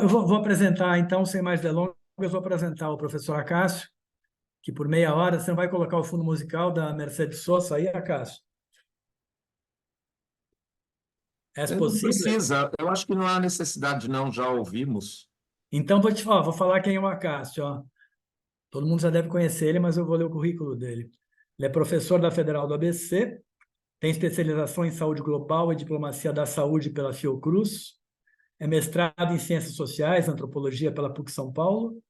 Eu vou apresentar, então, sem mais delongas, vou apresentar o professor Acácio, que por meia hora você não vai colocar o fundo musical da Mercedes Sosa aí, Acácio? É Não possível? precisa, eu acho que não há necessidade, não, já ouvimos. Então, vou te falar, vou falar quem é o Acácio, ó. Todo mundo já deve conhecer ele, mas eu vou ler o currículo dele. Ele é professor da Federal do ABC, tem especialização em saúde global e diplomacia da saúde pela Fiocruz, é mestrado em ciências sociais, antropologia pela PUC São Paulo,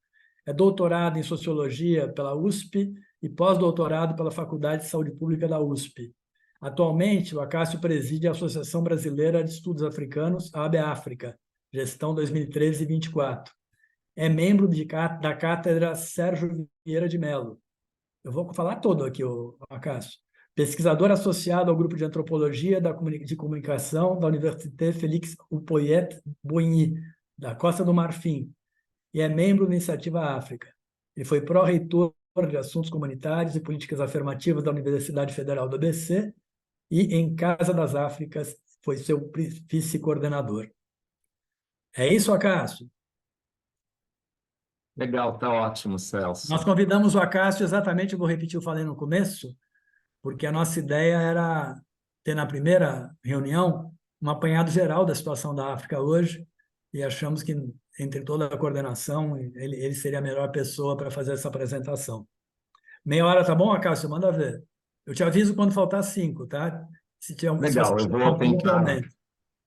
é doutorado em sociologia pela USP e pós-doutorado pela Faculdade de Saúde Pública da USP. Atualmente, o Acácio preside a Associação Brasileira de Estudos Africanos, a ABE-África, gestão 2013-24. É membro da Cátedra Sérgio Vieira de Mello. Eu vou falar todo aqui, Acácio. Pesquisador associado ao grupo de antropologia de comunicação da Université Félix Houphouët-Boigny, da Costa do Marfim, e é membro da Iniciativa África. Ele foi pró-reitor de Assuntos Comunitários e Políticas Afirmativas da Universidade Federal do ABC e, em Casa das Áfricas, foi seu vice-coordenador. É isso, Acácio? Legal, tá ótimo, Nós Celso. convidamos o Acácio exatamente, eu vou repetir, eu falei no começo, porque a nossa ideia era ter na primeira reunião um apanhado geral da situação da África hoje e achamos que, entre toda a coordenação, ele seria a melhor pessoa para fazer essa apresentação. Meia hora tá bom, Acácio? Manda ver. Eu te aviso quando faltar 5, tá? Se você Legal, tiver algum, eu aumento.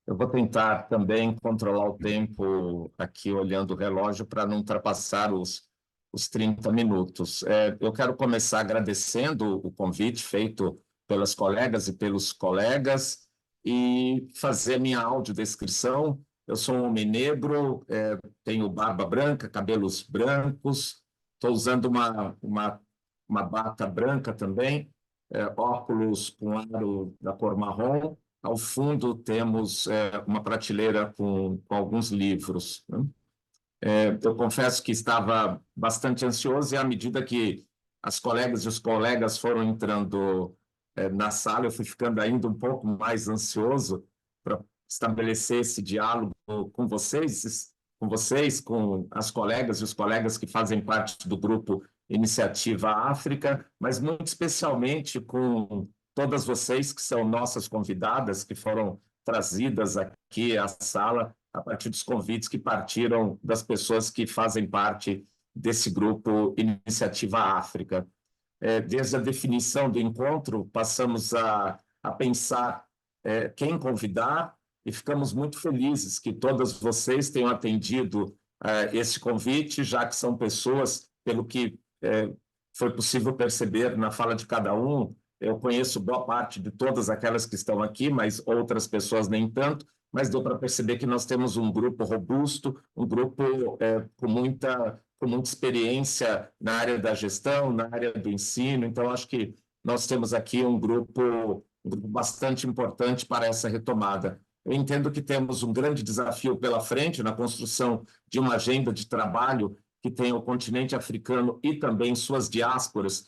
eu vou tentar também controlar o tempo aqui olhando o relógio para não ultrapassar os 30 minutos. Eu quero começar agradecendo o convite feito pelas colegas e pelos colegas e fazer minha audiodescrição. Eu sou um homem negro, tenho barba branca, cabelos brancos, estou usando uma bata branca também, óculos com aro da cor marrom. Ao fundo, temos uma prateleira com alguns livros, né? Eu confesso que estava bastante ansioso e, à medida que as colegas e os colegas foram entrando na sala, eu fui ficando ainda um pouco mais ansioso para estabelecer esse diálogo com as colegas e os colegas que fazem parte do grupo Iniciativa África, mas muito especialmente com todas vocês que são nossas convidadas, que foram trazidas aqui à sala a partir dos convites que partiram das pessoas que fazem parte desse grupo Iniciativa África. Desde a definição do encontro, passamos a pensar quem convidar e ficamos muito felizes que todas vocês tenham atendido esse convite, já que são pessoas, pelo que foi possível perceber na fala de cada um. Eu conheço boa parte de todas aquelas que estão aqui, mas outras pessoas nem tanto, mas deu para perceber que nós temos um grupo robusto, um grupo com muita experiência na área da gestão, na área do ensino. Então, acho que nós temos aqui um grupo bastante importante para essa retomada. Eu entendo que temos um grande desafio pela frente na construção de uma agenda de trabalho que tenha o continente africano e também suas diásporas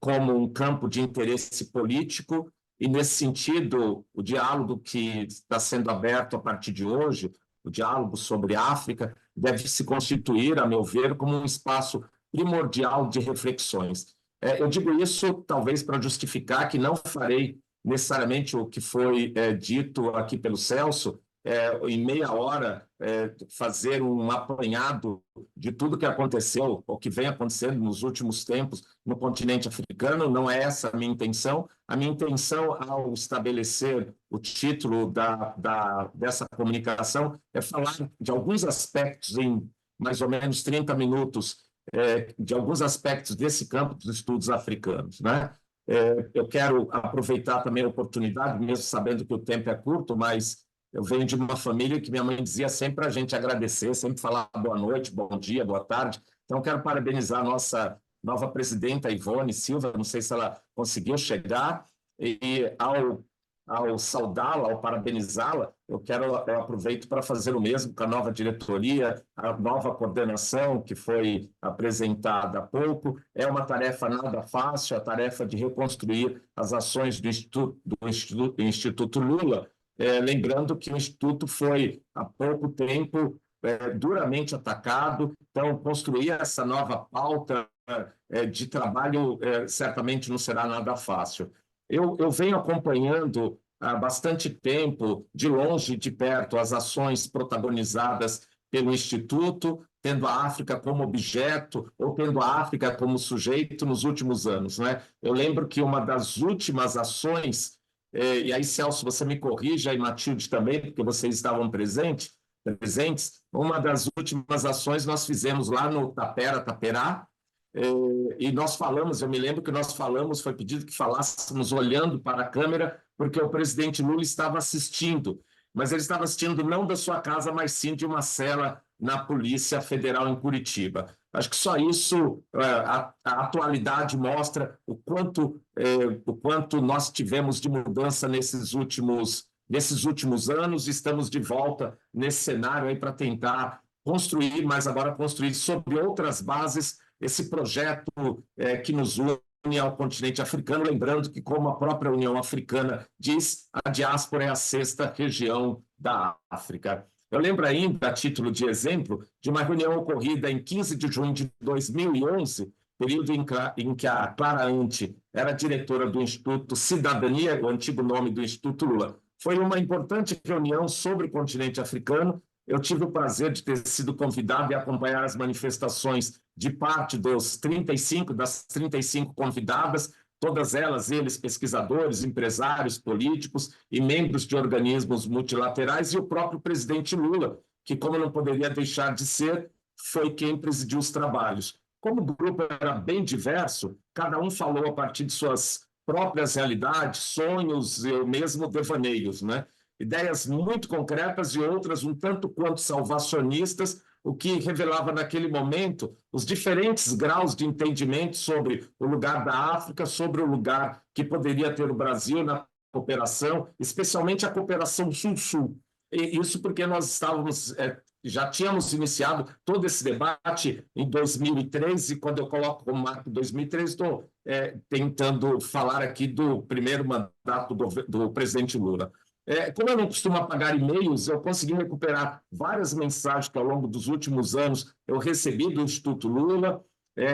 como um campo de interesse político, e, nesse sentido, o diálogo que está sendo aberto a partir de hoje, o diálogo sobre a África, deve se constituir, a meu ver, como um espaço primordial de reflexões. Eu digo isso, talvez, para justificar que não farei necessariamente o que foi dito aqui pelo Celso, em meia hora, fazer um apanhado de tudo que aconteceu, ou que vem acontecendo nos últimos tempos no continente africano. Não é essa a minha intenção. A minha intenção, ao estabelecer o título dessa comunicação, é falar de alguns aspectos, em mais ou menos 30 minutos, de alguns aspectos desse campo dos estudos africanos, né? Eu quero aproveitar também a oportunidade, mesmo sabendo que o tempo é curto, mas eu venho de uma família que minha mãe dizia sempre para a gente agradecer, sempre falar boa noite, bom dia, boa tarde. Então, quero parabenizar a nossa nova presidenta, Ivone Silva, não sei se ela conseguiu chegar, e ao saudá-la, ao parabenizá-la, eu aproveito para fazer o mesmo com a nova diretoria, a nova coordenação que foi apresentada há pouco. É uma tarefa nada fácil, a tarefa de reconstruir as ações do Instituto Lula, lembrando que o Instituto foi, há pouco tempo, duramente atacado. Então, construir essa nova pauta de trabalho certamente não será nada fácil. Eu venho acompanhando há bastante tempo, de longe e de perto, as ações protagonizadas pelo Instituto, tendo a África como objeto ou tendo a África como sujeito nos últimos anos, né? Eu lembro que uma das últimas ações, e aí, Celso, você me corrija, e Matilde também, porque vocês estavam presentes, uma das últimas ações nós fizemos lá no Taperá, e nós falamos, eu me lembro que nós falamos, foi pedido que falássemos olhando para a câmera, porque o presidente Lula estava assistindo, mas ele estava assistindo não da sua casa, mas sim de uma cela na Polícia Federal em Curitiba. Acho que só isso, a atualidade mostra o quanto nós tivemos de mudança nesses últimos anos, estamos de volta nesse cenário aí para tentar construir, mas agora construir sobre outras bases esse projeto que nos une ao continente africano, lembrando que, como a própria União Africana diz, a diáspora é a 6ª região da África. Eu lembro ainda, a título de exemplo, de uma reunião ocorrida em 15 de junho de 2011, período em que a Clara Ante era diretora do Instituto Cidadania, o antigo nome do Instituto Lula. Foi uma importante reunião sobre o continente africano. Eu tive o prazer de ter sido convidado e acompanhar as manifestações de parte das 35 convidadas, todas eles pesquisadores, empresários, políticos e membros de organismos multilaterais, e o próprio presidente Lula, que, como não poderia deixar de ser, foi quem presidiu os trabalhos. Como o grupo era bem diverso, cada um falou a partir de suas próprias realidades, sonhos e mesmo devaneios, né? Ideias muito concretas e outras um tanto quanto salvacionistas, o que revelava naquele momento os diferentes graus de entendimento sobre o lugar da África, sobre o lugar que poderia ter o Brasil na cooperação, especialmente a cooperação Sul-Sul. E isso porque nós já tínhamos iniciado todo esse debate em 2013, e quando eu coloco como marco 2013, estou tentando falar aqui do primeiro mandato do presidente Lula. Como eu não costumo apagar e-mails, eu consegui recuperar várias mensagens que, ao longo dos últimos anos, eu recebi do Instituto Lula.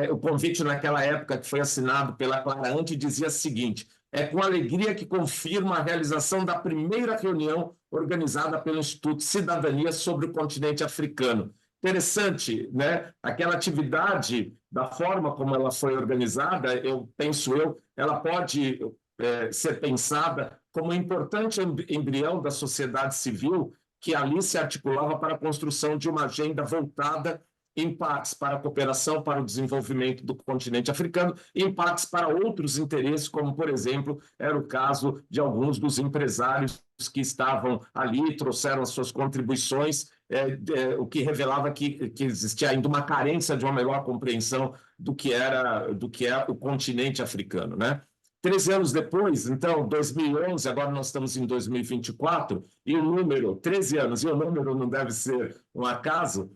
O convite, naquela época, que foi assinado pela Clara Ante, dizia o seguinte: é com alegria que confirma a realização da primeira reunião organizada pelo Instituto Cidadania sobre o continente africano. Interessante, né? Aquela atividade, da forma como ela foi organizada, ela pode ser pensada como um importante embrião da sociedade civil que ali se articulava para a construção de uma agenda voltada, em partes, para a cooperação, para o desenvolvimento do continente africano, e em partes para outros interesses, como, por exemplo, era o caso de alguns dos empresários que estavam ali, trouxeram as suas contribuições, o que revelava que existia ainda uma carência de uma melhor compreensão do que é o continente africano, né? 13 anos depois, então, 2011, agora nós estamos em 2024, e o número, 13 anos, e o número não deve ser um acaso,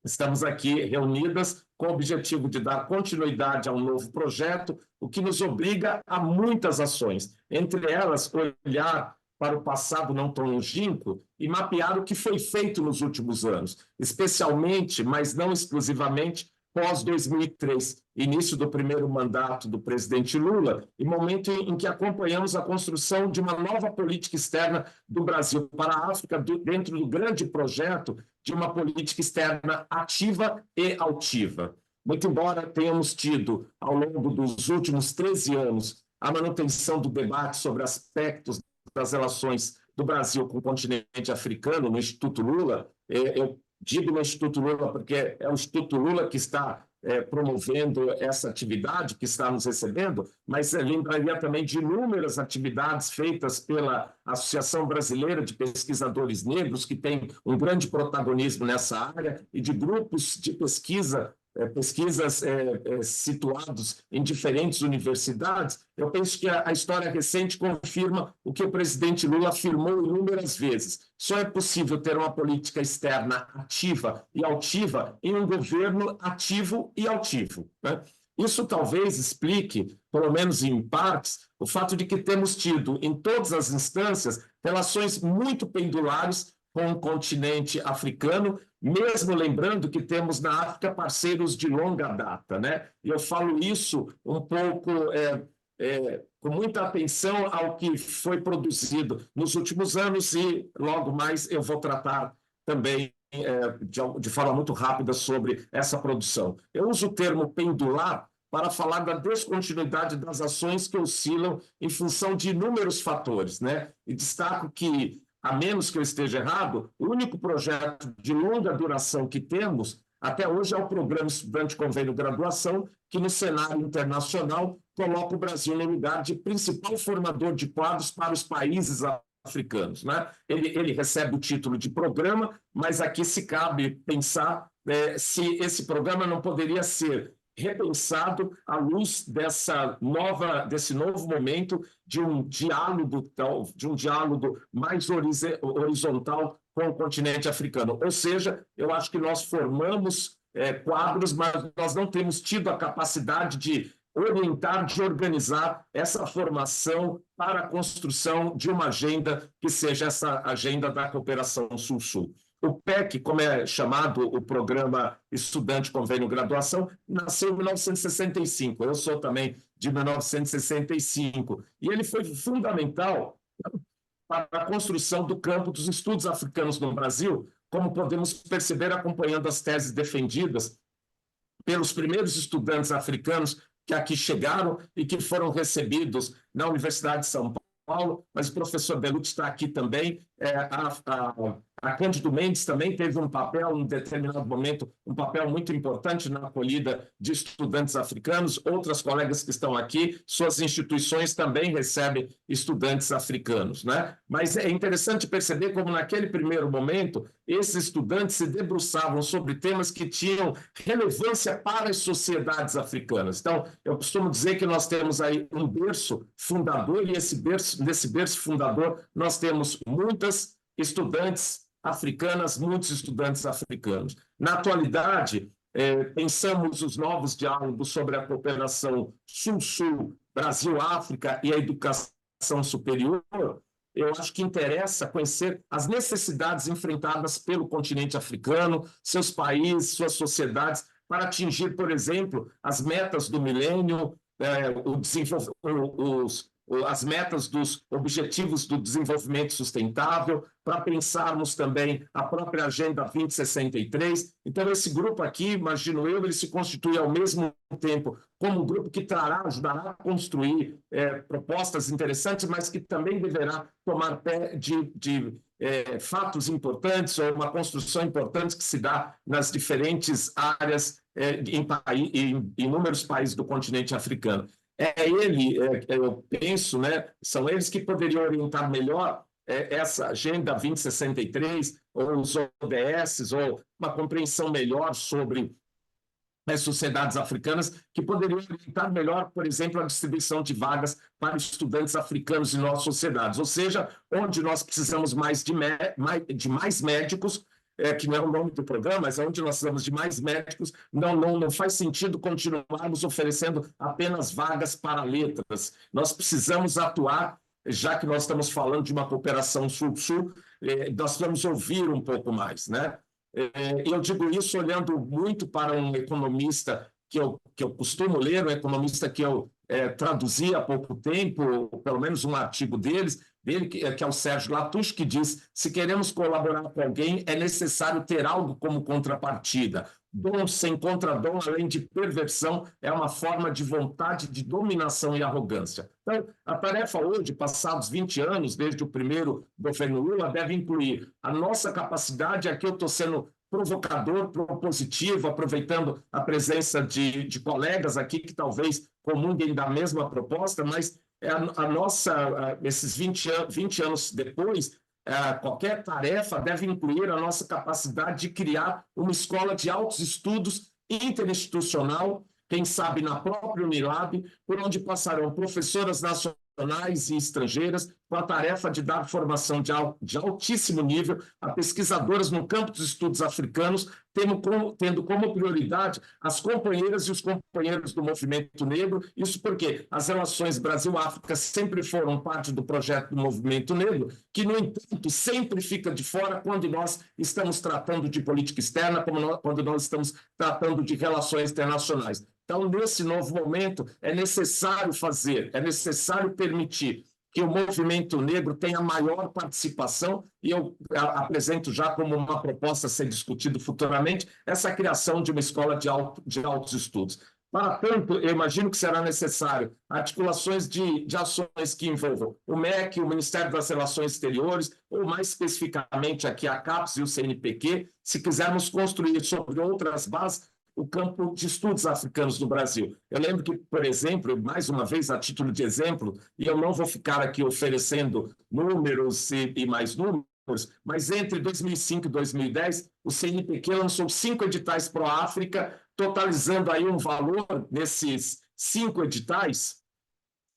estamos aqui reunidas com o objetivo de dar continuidade a um novo projeto, o que nos obriga a muitas ações, entre elas, olhar para o passado não tão longínquo e mapear o que foi feito nos últimos anos, especialmente, mas não exclusivamente, pós-2003, início do primeiro mandato do presidente Lula, e momento em que acompanhamos a construção de uma nova política externa do Brasil para a África, dentro do grande projeto de uma política externa ativa e altiva. Muito embora tenhamos tido, ao longo dos últimos 13 anos, a manutenção do debate sobre aspectos das relações do Brasil com o continente africano, no Instituto Lula, eu digo no Instituto Lula porque é o Instituto Lula que está promovendo essa atividade, que está nos recebendo, mas lembraria também de inúmeras atividades feitas pela Associação Brasileira de Pesquisadores Negros, que tem um grande protagonismo nessa área, e de grupos de pesquisas situados em diferentes universidades. Eu penso que a história recente confirma o que o presidente Lula afirmou inúmeras vezes: só é possível ter uma política externa ativa e altiva em um governo ativo e altivo, né? Isso talvez explique, pelo menos em partes, o fato de que temos tido, em todas as instâncias, relações muito pendulares com o continente africano, mesmo lembrando que temos na África parceiros de longa data, né? E eu falo isso um pouco com muita atenção ao que foi produzido nos últimos anos e logo mais eu vou tratar também de forma muito rápida sobre essa produção. Eu uso o termo pendular para falar da descontinuidade das ações que oscilam em função de inúmeros fatores, né? E destaco que, a menos que eu esteja errado, o único projeto de longa duração que temos até hoje é o Programa Estudante Convênio Graduação, que no cenário internacional coloca o Brasil no lugar de principal formador de quadros para os países africanos, né? Ele recebe o título de programa, mas aqui se cabe pensar se esse programa não poderia ser repensado à luz desse novo momento de um diálogo mais horizontal com o continente africano. Ou seja, eu acho que nós formamos quadros, mas nós não temos tido a capacidade de orientar, de organizar essa formação para a construção de uma agenda que seja essa agenda da cooperação Sul-Sul. O PEC, como é chamado o Programa Estudante Convênio Graduação, nasceu em 1965. Eu sou também de 1965. E ele foi fundamental para a construção do campo dos estudos africanos no Brasil, como podemos perceber acompanhando as teses defendidas pelos primeiros estudantes africanos que aqui chegaram e que foram recebidos na Universidade de São Paulo, mas o professor Belucci está aqui também. A Cândido Mendes também teve um papel, em determinado momento, um papel muito importante na acolhida de estudantes africanos. Outras colegas que estão aqui, suas instituições também recebem estudantes africanos, né? Mas é interessante perceber como, naquele primeiro momento, esses estudantes se debruçavam sobre temas que tinham relevância para as sociedades africanas. Então, eu costumo dizer que nós temos aí um berço fundador, e nesse berço fundador nós temos muitas estudantes africanas, muitos estudantes africanos. Na atualidade, pensamos os novos diálogos sobre a cooperação Sul-Sul, Brasil-África e a educação superior. Eu acho que interessa conhecer as necessidades enfrentadas pelo continente africano, seus países, suas sociedades, para atingir, por exemplo, as metas do milênio, as metas dos Objetivos do Desenvolvimento Sustentável, para pensarmos também a própria Agenda 2063. Então, esse grupo aqui, imagino eu, ele se constitui ao mesmo tempo como um grupo que ajudará a construir propostas interessantes, mas que também deverá tomar pé de fatos importantes ou uma construção importante que se dá nas diferentes áreas em inúmeros países do continente africano. Eu penso, né, são eles que poderiam orientar melhor essa Agenda 2063, ou os ODS, ou uma compreensão melhor sobre as sociedades africanas, que poderiam orientar melhor, por exemplo, a distribuição de vagas para estudantes africanos em nossas sociedades, ou seja, onde nós precisamos de mais médicos, que não é o nome do programa, mas onde nós precisamos de mais médicos, não faz sentido continuarmos oferecendo apenas vagas para letras. Nós precisamos atuar, já que nós estamos falando de uma cooperação Sul-Sul, nós precisamos ouvir um pouco mais, né? Eu digo isso olhando muito para um economista que eu costumo ler, um economista que eu traduzi há pouco tempo, pelo menos um artigo dele, que é o Sérgio Latouche, que diz: se queremos colaborar com alguém, é necessário ter algo como contrapartida. Dom sem contradom, além de perversão, é uma forma de vontade de dominação e arrogância. Então, a tarefa hoje, passados 20 anos, desde o primeiro governo Lula, deve incluir a nossa capacidade, aqui eu estou sendo provocador, propositivo, aproveitando a presença de colegas aqui que talvez comunguem da mesma proposta, mas esses 20 anos depois, qualquer tarefa deve incluir a nossa capacidade de criar uma escola de altos estudos interinstitucional, quem sabe na própria Unilab, por onde passarão professoras nacionais nacionais e estrangeiras, com a tarefa de dar formação de altíssimo nível a pesquisadoras no campo dos estudos africanos, tendo como prioridade as companheiras e os companheiros do movimento negro. Isso porque as relações Brasil-África sempre foram parte do projeto do movimento negro, que, no entanto, sempre fica de fora quando nós estamos tratando de política externa, quando nós estamos tratando de relações internacionais. Então, nesse novo momento, é necessário permitir que o movimento negro tenha maior participação, e eu apresento já como uma proposta a ser discutida futuramente, essa criação de uma escola de altos estudos. Para tanto, eu imagino que será necessário articulações de ações que envolvam o MEC, o Ministério das Relações Exteriores, ou mais especificamente aqui a CAPES e o CNPq, se quisermos construir sobre outras bases o campo de estudos africanos no Brasil. Eu lembro que, por exemplo, mais uma vez, a título de exemplo, e eu não vou ficar aqui oferecendo números e mais números, mas entre 2005 e 2010, o CNPq lançou 5 editais pró-África, totalizando aí um valor, nesses 5 editais,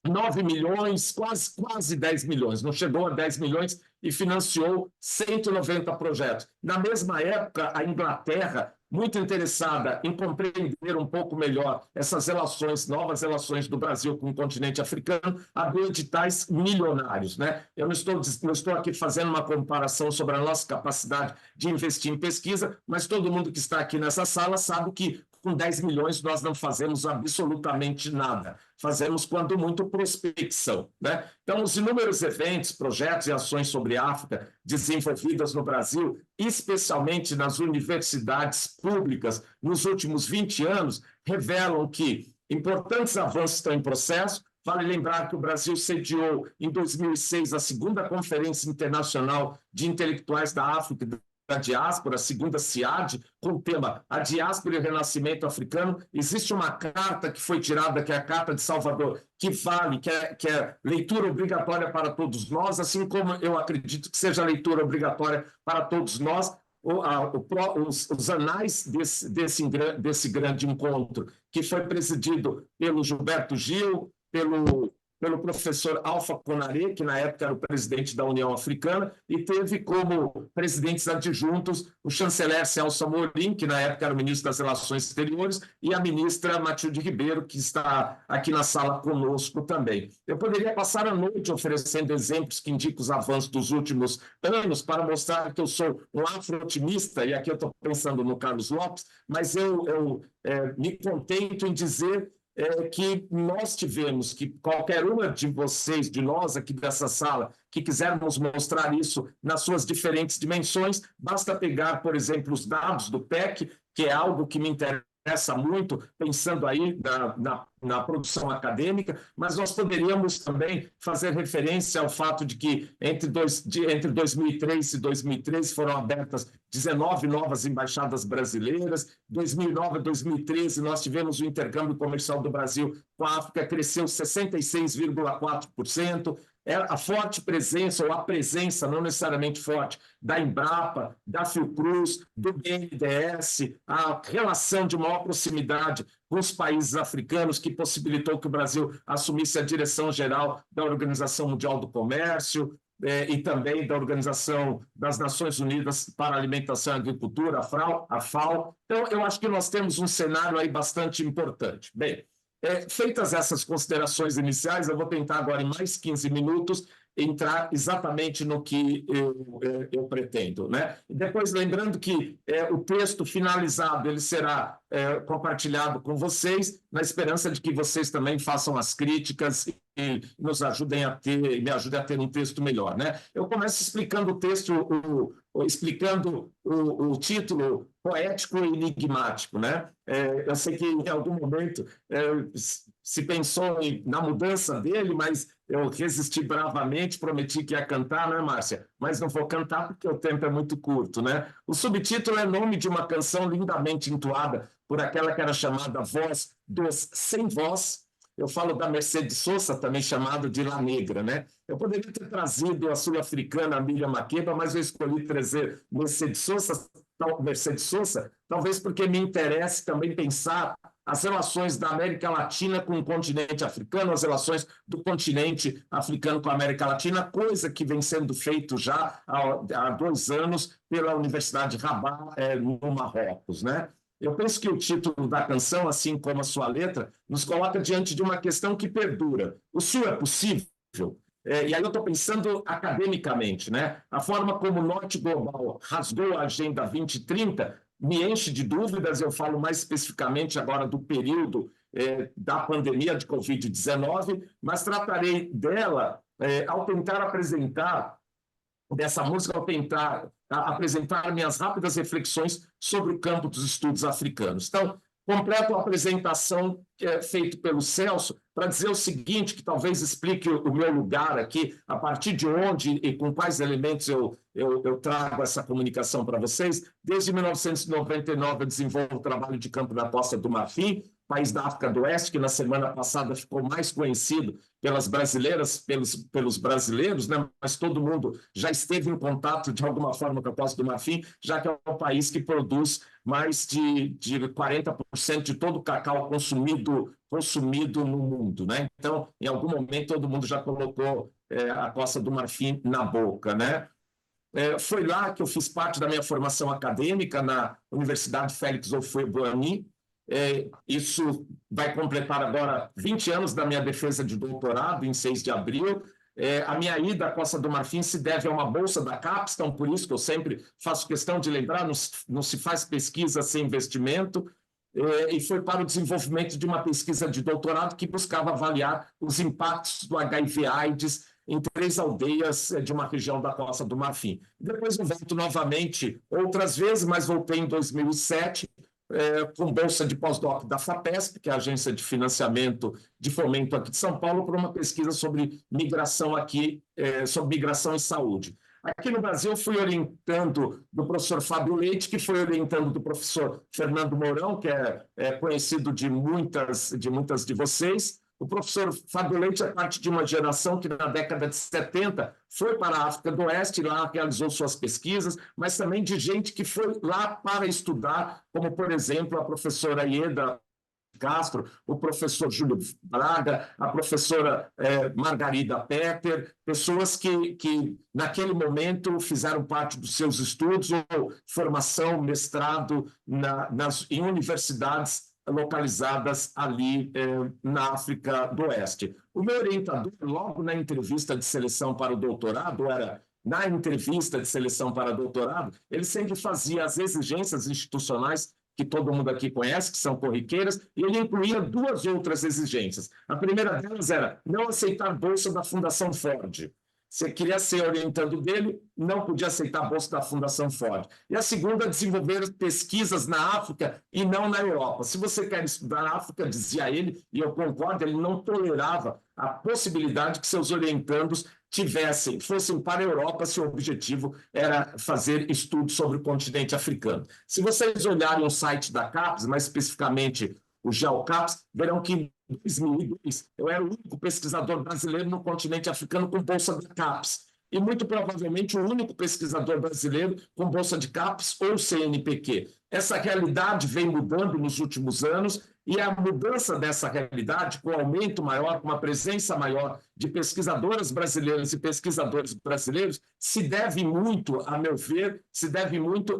9 milhões, quase 10 milhões, não chegou a 10 milhões, e financiou 190 projetos. Na mesma época, a Inglaterra, muito interessada em compreender um pouco melhor essas relações, novas relações do Brasil com o continente africano, abriu editais milionários, né? Eu não estou aqui fazendo uma comparação sobre a nossa capacidade de investir em pesquisa, mas todo mundo que está aqui nessa sala sabe que com 10 milhões nós não fazemos absolutamente nada. Fazemos, quando muito, prospecção, né? Então, os inúmeros eventos, projetos e ações sobre África desenvolvidas no Brasil, especialmente nas universidades públicas, nos últimos 20 anos, revelam que importantes avanços estão em processo. Vale lembrar que o Brasil sediou, em 2006, a segunda Conferência Internacional de Intelectuais da África da Diáspora, a segunda CIAD, com o tema A Diáspora e o Renascimento Africano. Existe uma carta que foi tirada, que é a Carta de Salvador, que vale, que é leitura obrigatória para todos nós, assim como eu acredito que seja leitura obrigatória para todos nós, os anais desse grande encontro, que foi presidido pelo Gilberto Gil, pelo professor Alpha Konaré, que na época era o presidente da União Africana, e teve como presidentes adjuntos o chanceler Celso Amorim, que na época era o ministro das Relações Exteriores, e a ministra Matilde Ribeiro, que está aqui na sala conosco também. Eu poderia passar a noite oferecendo exemplos que indicam os avanços dos últimos anos para mostrar que eu sou um afro-otimista, e aqui eu estou pensando no Carlos Lopes, mas eu me contento em dizer que nós tivemos, que qualquer uma de vocês, de nós aqui dessa sala, que quisermos mostrar isso nas suas diferentes dimensões, basta pegar, por exemplo, os dados do PEC, que é algo que me interessa muito, pensando aí na produção acadêmica, mas nós poderíamos também fazer referência ao fato de que entre 2003 e 2013 foram abertas 19 novas embaixadas brasileiras, 2009 a 2013 nós tivemos o intercâmbio comercial do Brasil com a África, cresceu 66,4%, a forte presença, ou a presença, não necessariamente forte, da Embrapa, da Fiocruz, do BNDES, a relação de maior proximidade com os países africanos, que possibilitou que o Brasil assumisse a direção geral da Organização Mundial do Comércio, e também da Organização das Nações Unidas para a Alimentação e Agricultura, a FAO. Então, eu acho que nós temos um cenário aí bastante importante. Bem, feitas essas considerações iniciais, eu vou tentar agora, em mais 15 minutos, entrar exatamente no que eu pretendo, né? Depois, lembrando que o texto finalizado ele será compartilhado com vocês, na esperança de que vocês também façam as críticas e nos ajudem me ajudem a ter um texto melhor, né? Eu começo explicando o texto, explicando o título poético e enigmático, né? Eu sei que em algum momento se pensou na mudança dele, mas eu resisti bravamente, prometi que ia cantar, né, Márcia? Mas não vou cantar porque o tempo é muito curto, né? O subtítulo é nome de uma canção lindamente entoada por aquela que era chamada Voz dos Sem Voz. Eu falo da Mercedes Sosa, também chamada de La Negra, né? Eu poderia ter trazido a sul-africana Miriam Makeba, mas eu escolhi trazer Mercedes Sosa, talvez porque me interessa também pensar as relações da América Latina com o continente africano, as relações do continente africano com a América Latina, coisa que vem sendo feito já há 2 anos pela Universidade de Rabat, no Marrocos, né? Eu penso que o título da canção, assim como a sua letra, nos coloca diante de uma questão que perdura. O Sul é possível? E aí eu estou pensando academicamente, né? A forma como o Norte Global rasgou a Agenda 2030 me enche de dúvidas. Eu falo mais especificamente agora do período da pandemia de Covid-19, mas tratarei dela ao tentar apresentar, dessa música, ao tentar apresentar minhas rápidas reflexões sobre o campo dos estudos africanos. Então, completo a apresentação feita pelo Celso para dizer o seguinte, que talvez explique o meu lugar aqui, a partir de onde e com quais elementos eu trago essa comunicação para vocês. Desde 1999 eu desenvolvo o trabalho de campo na Costa do Marfim, país da África do Oeste, que na semana passada ficou mais conhecido pelas brasileiras, pelos brasileiros, né? Mas todo mundo já esteve em contato de alguma forma com a Costa do Marfim, já que é um país que produz mais de 40% de todo o cacau consumido no mundo, né? Então, em algum momento, todo mundo já colocou a Costa do Marfim na boca, né? Foi lá que eu fiz parte da minha formação acadêmica na Universidade Félix Houphouët-Boigny. Isso vai completar agora 20 anos da minha defesa de doutorado, em 6 de abril. A minha ida à Costa do Marfim se deve a uma bolsa da CAPES, então por isso que eu sempre faço questão de lembrar, não se faz pesquisa sem investimento, e foi para o desenvolvimento de uma pesquisa de doutorado que buscava avaliar os impactos do HIV/AIDS em 3 aldeias de uma região da Costa do Marfim. Depois eu volto novamente outras vezes, mas voltei em 2007, com bolsa de pós-doc da FAPESP, que é a agência de financiamento de fomento aqui de São Paulo, para uma pesquisa sobre migração aqui, sobre migração e saúde. Aqui no Brasil, fui orientando do professor Fábio Leite, que foi orientando do professor Fernando Mourão, que é conhecido de muitas de vocês. O professor Fábio Leite é parte de uma geração que, na década de 70, foi para a África do Oeste, lá realizou suas pesquisas, mas também de gente que foi lá para estudar, como, por exemplo, a professora Ieda Castro, o professor Júlio Braga, a professora Margarida Petter, pessoas que naquele momento fizeram parte dos seus estudos ou formação, mestrado em universidades localizadas ali na África do Oeste. O meu orientador, logo na entrevista de seleção para o doutorado, ele sempre fazia as exigências institucionais que todo mundo aqui conhece, que são corriqueiras, e ele incluía 2 outras exigências. A primeira delas era não aceitar bolsa da Fundação Ford. Se queria ser orientando dele, não podia aceitar a bolsa da Fundação Ford. E a segunda, desenvolver pesquisas na África e não na Europa. Se você quer estudar na África, dizia ele, e eu concordo, ele não tolerava a possibilidade que seus orientandos fossem para a Europa se o objetivo era fazer estudos sobre o continente africano. Se vocês olharem o site da CAPES, mais especificamente o GeoCaps, verão que em 2002 eu era o único pesquisador brasileiro no continente africano com bolsa da CAPES. E muito provavelmente o único pesquisador brasileiro com bolsa de CAPES ou CNPq. Essa realidade vem mudando nos últimos anos, e a mudança dessa realidade, com um aumento maior, com uma presença maior de pesquisadoras brasileiras e pesquisadores brasileiros, se deve muito, a meu ver,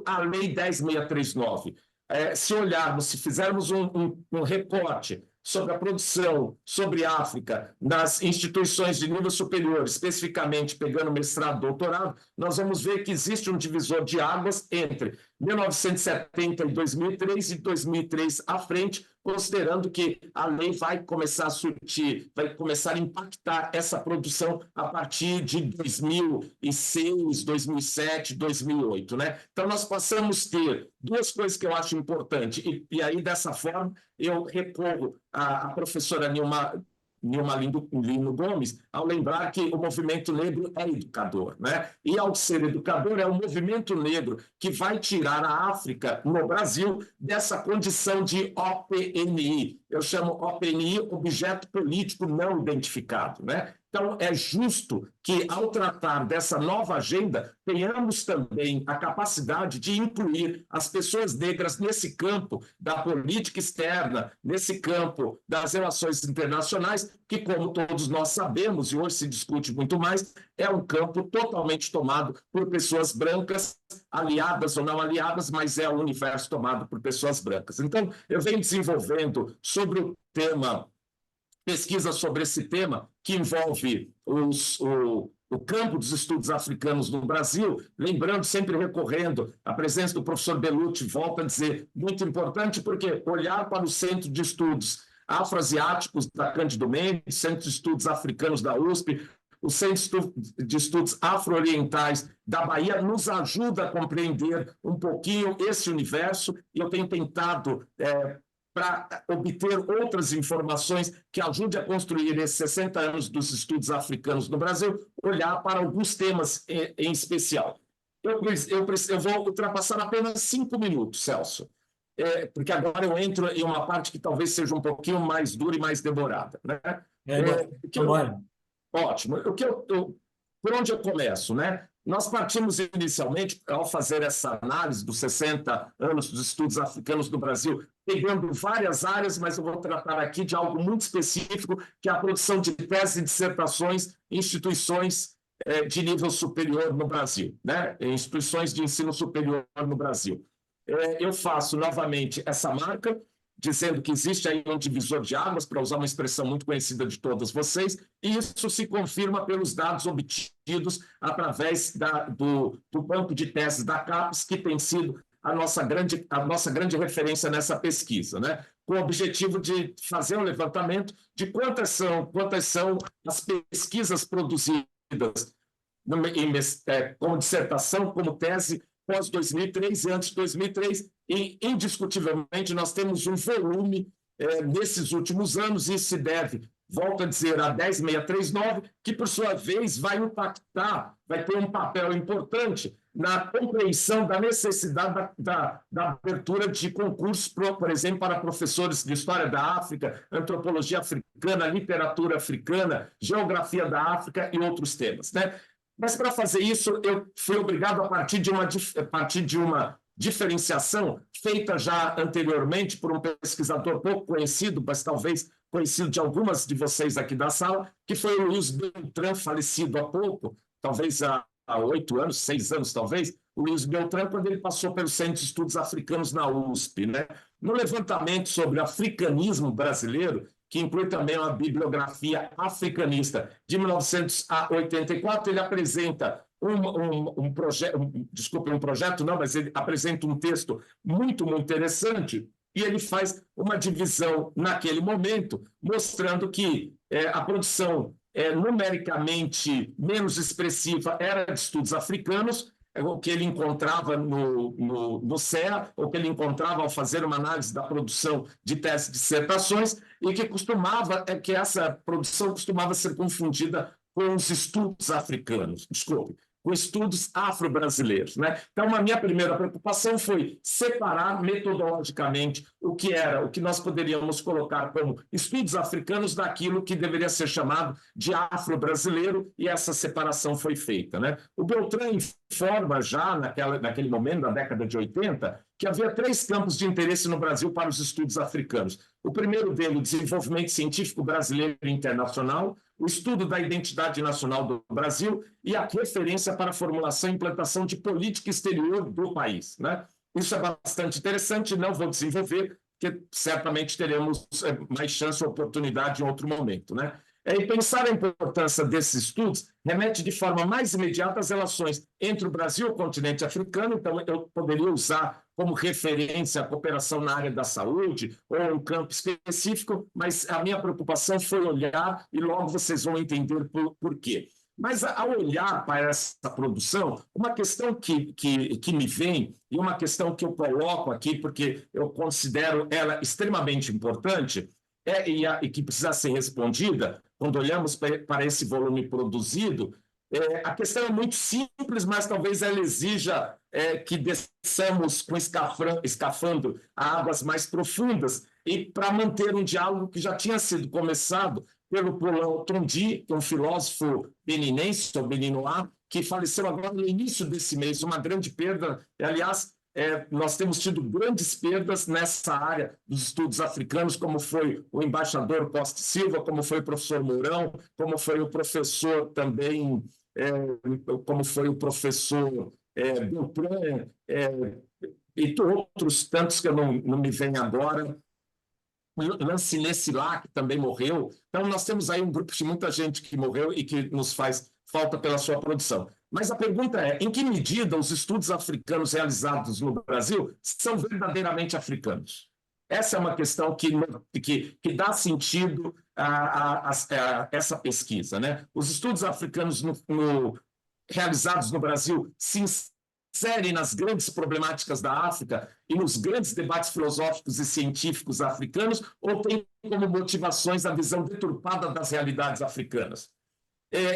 à Lei 10.639. Se fizermos um recorte sobre a produção, sobre a África, nas instituições de nível superior, especificamente pegando mestrado, doutorado, nós vamos ver que existe um divisor de águas entre 1970 e 2003 e 2003 à frente, considerando que a lei vai começar a impactar essa produção a partir de 2006, 2007, 2008, né? Então, nós passamos a ter 2 coisas que eu acho importante, e aí, dessa forma, eu recorro à professora Nilma Lino Gomes, ao lembrar que o movimento negro é educador, né? E, ao ser educador, é o movimento negro que vai tirar a África, no Brasil, dessa condição de OPNI, eu chamo OPNI, objeto político não identificado, né? Então, é justo que, ao tratar dessa nova agenda, tenhamos também a capacidade de incluir as pessoas negras nesse campo da política externa, nesse campo das relações internacionais, que, como todos nós sabemos, e hoje se discute muito mais, é um campo totalmente tomado por pessoas brancas, aliadas ou não aliadas, mas é um universo tomado por pessoas brancas. Então, eu venho desenvolvendo sobre o tema pesquisa sobre esse tema, que envolve o campo dos estudos africanos no Brasil, lembrando, sempre recorrendo, a presença do professor Bellucci, volta a dizer, muito importante, porque olhar para o Centro de Estudos Afroasiáticos da Cândido Mendes, Centro de Estudos Africanos da USP, o Centro de Estudos Afro-Orientais da Bahia, nos ajuda a compreender um pouquinho esse universo, e eu tenho tentado para obter outras informações que ajudem a construir esses 60 anos dos estudos africanos no Brasil, olhar para alguns temas em especial. Eu vou ultrapassar apenas 5 minutos, Celso, porque agora eu entro em uma parte que talvez seja um pouquinho mais dura e mais demorada, né? Ótimo. Por onde eu começo, né? Nós partimos inicialmente, ao fazer essa análise dos 60 anos dos estudos africanos no Brasil, pegando várias áreas, mas eu vou tratar aqui de algo muito específico, que é a produção de teses e dissertações em instituições de nível superior no Brasil, né? Em instituições de ensino superior no Brasil. Eu faço novamente essa marca, dizendo que existe aí um divisor de águas, para usar uma expressão muito conhecida de todos vocês, e isso se confirma pelos dados obtidos através do banco de teses da CAPES, que tem sido a nossa grande referência nessa pesquisa, né? Com o objetivo de fazer um levantamento de quantas são as pesquisas produzidas como dissertação, como tese, pós-2003 e antes de 2003, e, indiscutivelmente, nós temos um volume nesses últimos anos, e isso se deve, volto a dizer, a 10639, que, por sua vez, vai impactar, vai ter um papel importante na compreensão da necessidade da abertura de concursos, por exemplo, para professores de História da África, Antropologia Africana, Literatura Africana, Geografia da África e outros temas, né? Mas, para fazer isso, eu fui obrigado a partir de uma diferenciação feita já anteriormente por um pesquisador pouco conhecido, mas talvez conhecido de algumas de vocês aqui da sala, que foi o Luiz Beltrán, falecido há pouco, talvez há 8 anos, 6 anos talvez, o Luiz Beltrán, quando ele passou pelo Centro de Estudos Africanos na USP, né? No levantamento sobre africanismo brasileiro, que inclui também uma bibliografia africanista de 1984, ele apresenta um projeto, não, mas ele apresenta um texto muito, muito interessante, e ele faz uma divisão naquele momento, mostrando que a produção numericamente menos expressiva era de estudos africanos, o que ele encontrava no CEA, o que ele encontrava ao fazer uma análise da produção de teses e dissertações, e que essa produção costumava ser confundida com os estudos africanos, com estudos afro-brasileiros, né? Então, a minha primeira preocupação foi separar metodologicamente o que nós poderíamos colocar como estudos africanos daquilo que deveria ser chamado de afro-brasileiro, e essa separação foi feita, né? O Beltrán informa já naquele momento, na década de 80, que havia 3 campos de interesse no Brasil para os estudos africanos. O primeiro deles, o desenvolvimento científico brasileiro e internacional, o estudo da identidade nacional do Brasil e a referência para a formulação e implantação de política exterior do país, né? Isso é bastante interessante, não vou desenvolver, porque certamente teremos mais chance ou oportunidade em outro momento, né? E pensar a importância desses estudos remete de forma mais imediata às relações entre o Brasil e o continente africano. Então, eu poderia usar como referência a cooperação na área da saúde ou um campo específico, mas a minha preocupação foi olhar, e logo vocês vão entender por quê. Mas, ao olhar para essa produção, uma questão que me vem, e uma questão que eu coloco aqui, porque eu considero ela extremamente importante, e que precisa ser respondida, quando olhamos para esse volume produzido, a questão é muito simples, mas talvez ela exija que desçamos com escafandro a águas mais profundas, e para manter um diálogo que já tinha sido começado pelo Paul Tondi, que é um filósofo beninense, ou beninois, que faleceu agora no início desse mês, uma grande perda. Aliás, nós temos tido grandes perdas nessa área dos estudos africanos, como foi o embaixador Costa Silva, como foi o professor Mourão, como foi o professor também, como foi o professor Beltrán, e outros tantos que eu não me vêm agora. Lancine Silla, que também morreu. Então, nós temos aí um grupo de muita gente que morreu e que nos faz falta pela sua produção. Mas a pergunta é, em que medida os estudos africanos realizados no Brasil são verdadeiramente africanos? Essa é uma questão que dá sentido a essa pesquisa, né? Os estudos africanos realizados no Brasil se inserem nas grandes problemáticas da África e nos grandes debates filosóficos e científicos africanos, ou tem como motivações a visão deturpada das realidades africanas?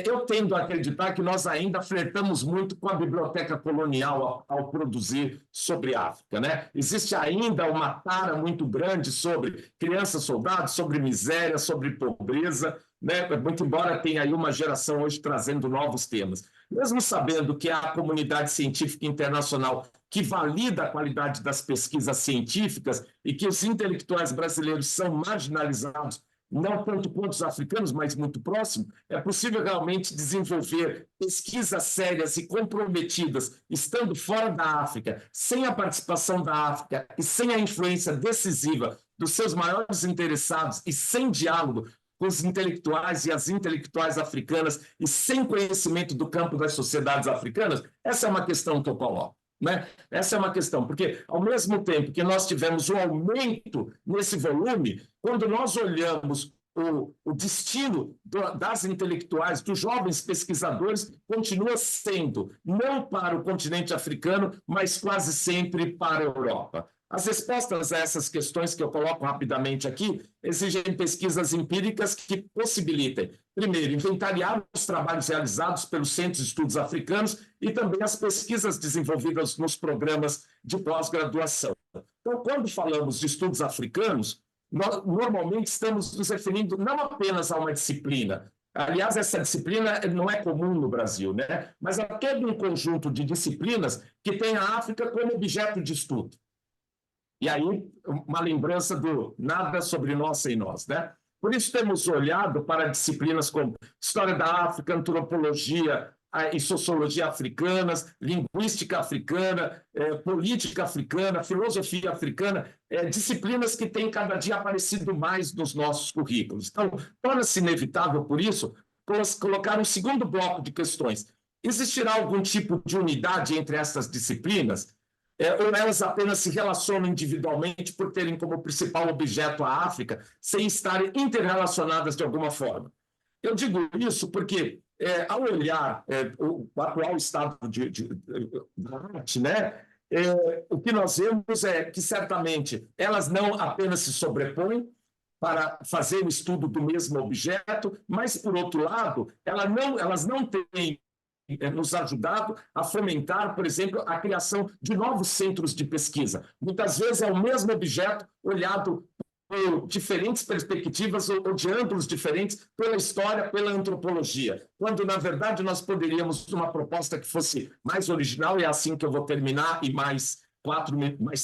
Eu tendo a acreditar que nós ainda flertamos muito com a biblioteca colonial ao produzir sobre a África, né? Existe ainda uma tara muito grande sobre crianças-soldados, sobre miséria, sobre pobreza, né? Muito embora tenha aí uma geração hoje trazendo novos temas. Mesmo sabendo que há a comunidade científica internacional que valida a qualidade das pesquisas científicas e que os intelectuais brasileiros são marginalizados, não tanto quanto os africanos, mas muito próximo, é possível realmente desenvolver pesquisas sérias e comprometidas, estando fora da África, sem a participação da África e sem a influência decisiva dos seus maiores interessados e sem diálogo com os intelectuais e as intelectuais africanas e sem conhecimento do campo das sociedades africanas? Essa é uma questão que eu coloco. Né? Essa é uma questão, porque ao mesmo tempo que nós tivemos um aumento nesse volume, quando nós olhamos o destino das intelectuais, dos jovens pesquisadores, continua sendo não para o continente africano, mas quase sempre para a Europa. As respostas a essas questões que eu coloco rapidamente aqui exigem pesquisas empíricas que possibilitem, primeiro, inventariar os trabalhos realizados pelos Centros de Estudos Africanos e também as pesquisas desenvolvidas nos programas de pós-graduação. Então, quando falamos de estudos africanos, nós normalmente estamos nos referindo não apenas a uma disciplina. Aliás, essa disciplina não é comum no Brasil, né? Mas a todo um conjunto de disciplinas que tem a África como objeto de estudo. E aí, uma lembrança do nada sobre nós sem nós, né? Por isso, temos olhado para disciplinas como História da África, Antropologia e Sociologia africanas, Linguística africana, Política africana, Filosofia africana, disciplinas que têm cada dia aparecido mais nos nossos currículos. Então, torna-se inevitável, por isso, colocar um segundo bloco de questões. Existirá algum tipo de unidade entre essas disciplinas? Ou elas apenas se relacionam individualmente por terem como principal objeto a África, sem estarem interrelacionadas de alguma forma? Eu digo isso porque, ao olhar o atual estado da arte, né, o que nós vemos é que, certamente, elas não apenas se sobrepõem para fazer o estudo do mesmo objeto, mas, por outro lado, elas não têm nos ajudado a fomentar, por exemplo, a criação de novos centros de pesquisa. Muitas vezes é o mesmo objeto olhado por diferentes perspectivas ou de ângulos diferentes pela história, pela antropologia, quando, na verdade, nós poderíamos uma proposta que fosse mais original, e é assim que eu vou terminar, e mais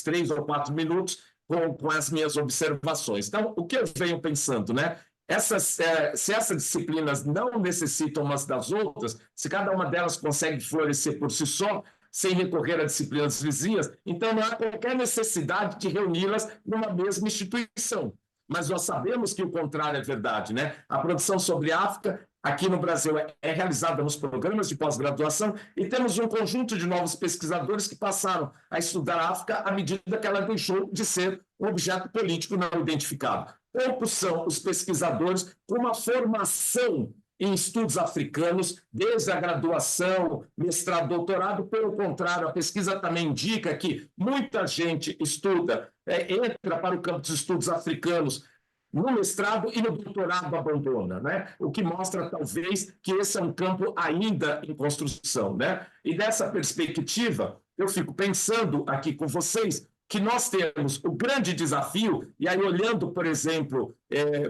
3 ou 4 minutos com as minhas observações. Então, o que eu venho pensando, né? Se essas disciplinas não necessitam umas das outras, se cada uma delas consegue florescer por si só, sem recorrer a disciplinas vizinhas, então não há qualquer necessidade de reuni-las numa mesma instituição. Mas nós sabemos que o contrário é verdade, né? A produção sobre a África, aqui no Brasil, é realizada nos programas de pós-graduação e temos um conjunto de novos pesquisadores que passaram a estudar a África à medida que ela deixou de ser um objeto político não identificado. Poucos são os pesquisadores com uma formação em estudos africanos, desde a graduação, mestrado, doutorado. Pelo contrário, a pesquisa também indica que muita gente estuda, entra para o campo dos estudos africanos no mestrado e no doutorado abandona, né? O que mostra, talvez, que esse é um campo ainda em construção, né? E dessa perspectiva, eu fico pensando aqui com vocês que nós temos o grande desafio, e aí olhando, por exemplo,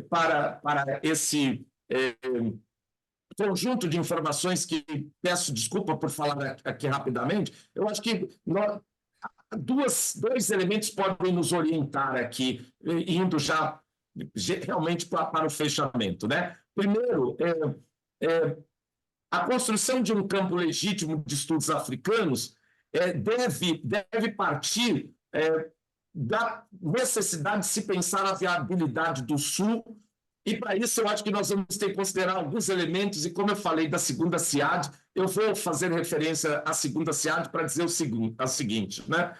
para esse conjunto de informações que peço desculpa por falar aqui rapidamente, eu acho que dois elementos podem nos orientar aqui, indo já realmente para o fechamento, né? Primeiro, a construção de um campo legítimo de estudos africanos deve partir da necessidade de se pensar a viabilidade do Sul, e para isso eu acho que nós vamos ter que considerar alguns elementos, e como eu falei da segunda CIAD, eu vou fazer referência à segunda CIAD para dizer o seguinte, né?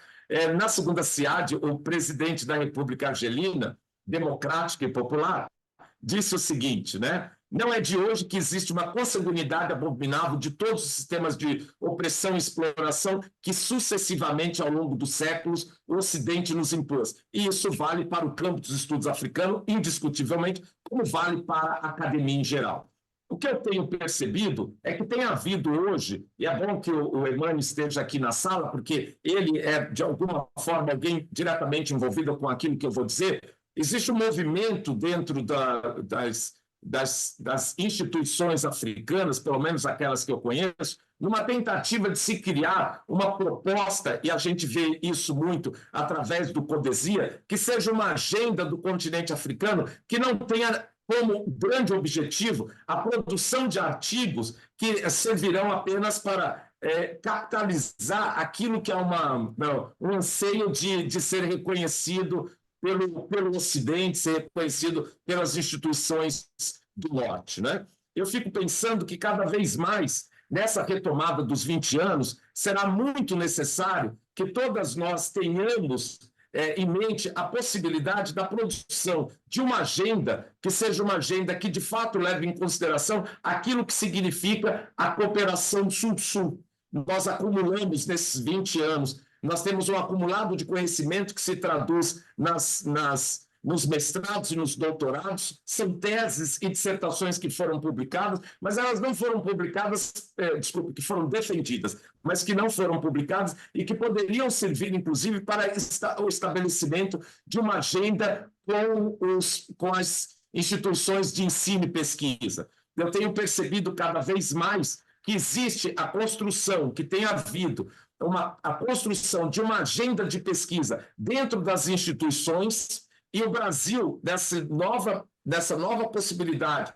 Na segunda CIAD, o presidente da República Argelina, democrática e popular, disse o seguinte, né? Não é de hoje que existe uma consanguinidade abominável de todos os sistemas de opressão e exploração que sucessivamente, ao longo dos séculos, o Ocidente nos impôs. E isso vale para o campo dos estudos africanos, indiscutivelmente, como vale para a academia em geral. O que eu tenho percebido é que tem havido hoje, e é bom que o Emmanuel esteja aqui na sala, porque ele é, de alguma forma, alguém diretamente envolvido com aquilo que eu vou dizer. Existe um movimento dentro das instituições africanas, pelo menos aquelas que eu conheço, numa tentativa de se criar uma proposta, e a gente vê isso muito através do Codesia, que seja uma agenda do continente africano que não tenha como grande objetivo a produção de artigos que servirão apenas para capitalizar aquilo que é um anseio de ser reconhecido pelo Ocidente, ser reconhecido pelas instituições do Norte, né? Eu fico pensando que cada vez mais, nessa retomada dos 20 anos, será muito necessário que todas nós tenhamos em mente a possibilidade da produção de uma agenda que seja uma agenda que, de fato, leve em consideração aquilo que significa a cooperação Sul-Sul. Nós acumulamos nesses 20 anos, nós temos um acumulado de conhecimento que se traduz nos mestrados e nos doutorados, são teses e dissertações que foram publicadas, mas elas não foram publicadas, que foram defendidas, mas que não foram publicadas e que poderiam servir, inclusive, para o estabelecimento de uma agenda com as instituições de ensino e pesquisa. Eu tenho percebido cada vez mais que existe a construção, que tem havido a construção de uma agenda de pesquisa dentro das instituições, e o Brasil, dessa nova possibilidade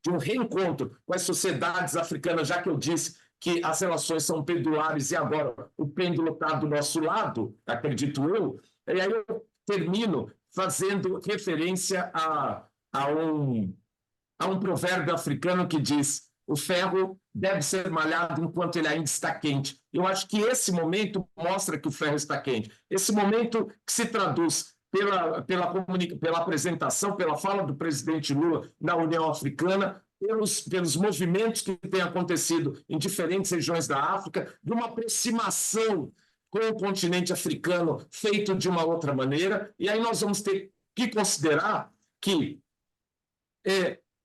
de um reencontro com as sociedades africanas, já que eu disse que as relações são pendulares e agora o pêndulo está do nosso lado, acredito eu, e aí eu termino fazendo referência a um provérbio africano que diz: o ferro deve ser malhado enquanto ele ainda está quente. Eu acho que esse momento mostra que o ferro está quente. Esse momento que se traduz pela apresentação, pela fala do presidente Lula na União Africana, pelos movimentos que têm acontecido em diferentes regiões da África, de uma aproximação com o continente africano feito de uma outra maneira. E aí nós vamos ter que considerar que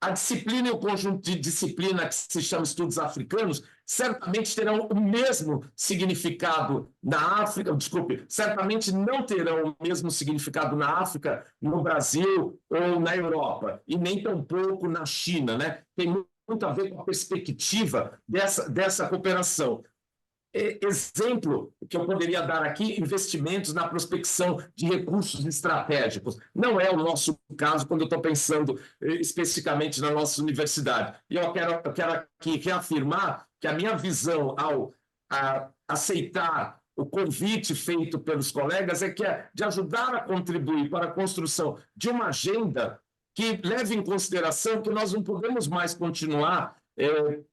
a disciplina e o conjunto de disciplina que se chama estudos africanos certamente terão o mesmo significado na África, certamente não terão o mesmo significado na África, no Brasil ou na Europa, e nem tampouco na China, né? Tem muito a ver com a perspectiva dessa cooperação. Exemplo que eu poderia dar aqui: investimentos na prospecção de recursos estratégicos. Não é o nosso caso quando eu estou pensando especificamente na nossa universidade. E eu quero aqui reafirmar que a minha visão ao aceitar o convite feito pelos colegas é de ajudar a contribuir para a construção de uma agenda que leve em consideração que nós não podemos mais continuar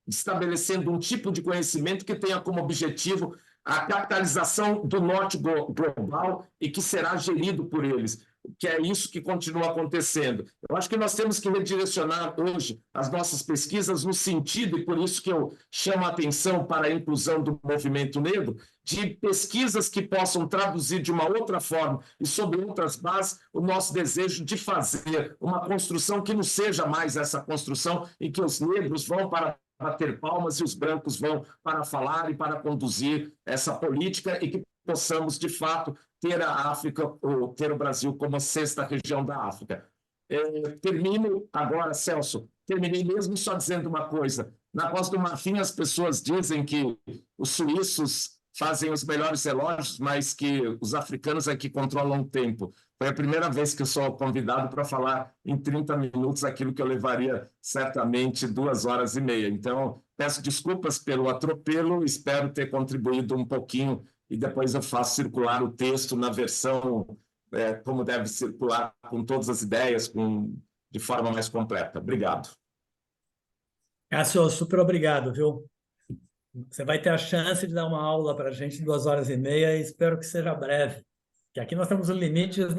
estabelecendo um tipo de conhecimento que tenha como objetivo a capitalização do norte global e que será gerido por eles, que é isso que continua acontecendo. Eu acho que nós temos que redirecionar hoje as nossas pesquisas no sentido, e por isso que eu chamo a atenção para a inclusão do movimento negro, de pesquisas que possam traduzir de uma outra forma e sobre outras bases o nosso desejo de fazer uma construção que não seja mais essa construção em que os negros vão para bater palmas e os brancos vão para falar e para conduzir essa política e que possamos, de fato, ter a África, ou ter o Brasil como a sexta região da África. Termino agora, Celso, terminei mesmo só dizendo uma coisa. Na Costa do Marfim, as pessoas dizem que os suíços fazem os melhores relógios, mas que os africanos é que controlam o tempo. Foi a primeira vez que eu sou convidado para falar em 30 minutos aquilo que eu levaria certamente 2 horas e meia. Então, peço desculpas pelo atropelo, espero ter contribuído um pouquinho e depois eu faço circular o texto na versão como deve circular, com todas as ideias, de forma mais completa. Obrigado. Cássio, super obrigado, viu? Você vai ter a chance de dar uma aula para a gente em 2 horas e meia e espero que seja breve. Que aqui nós temos os limites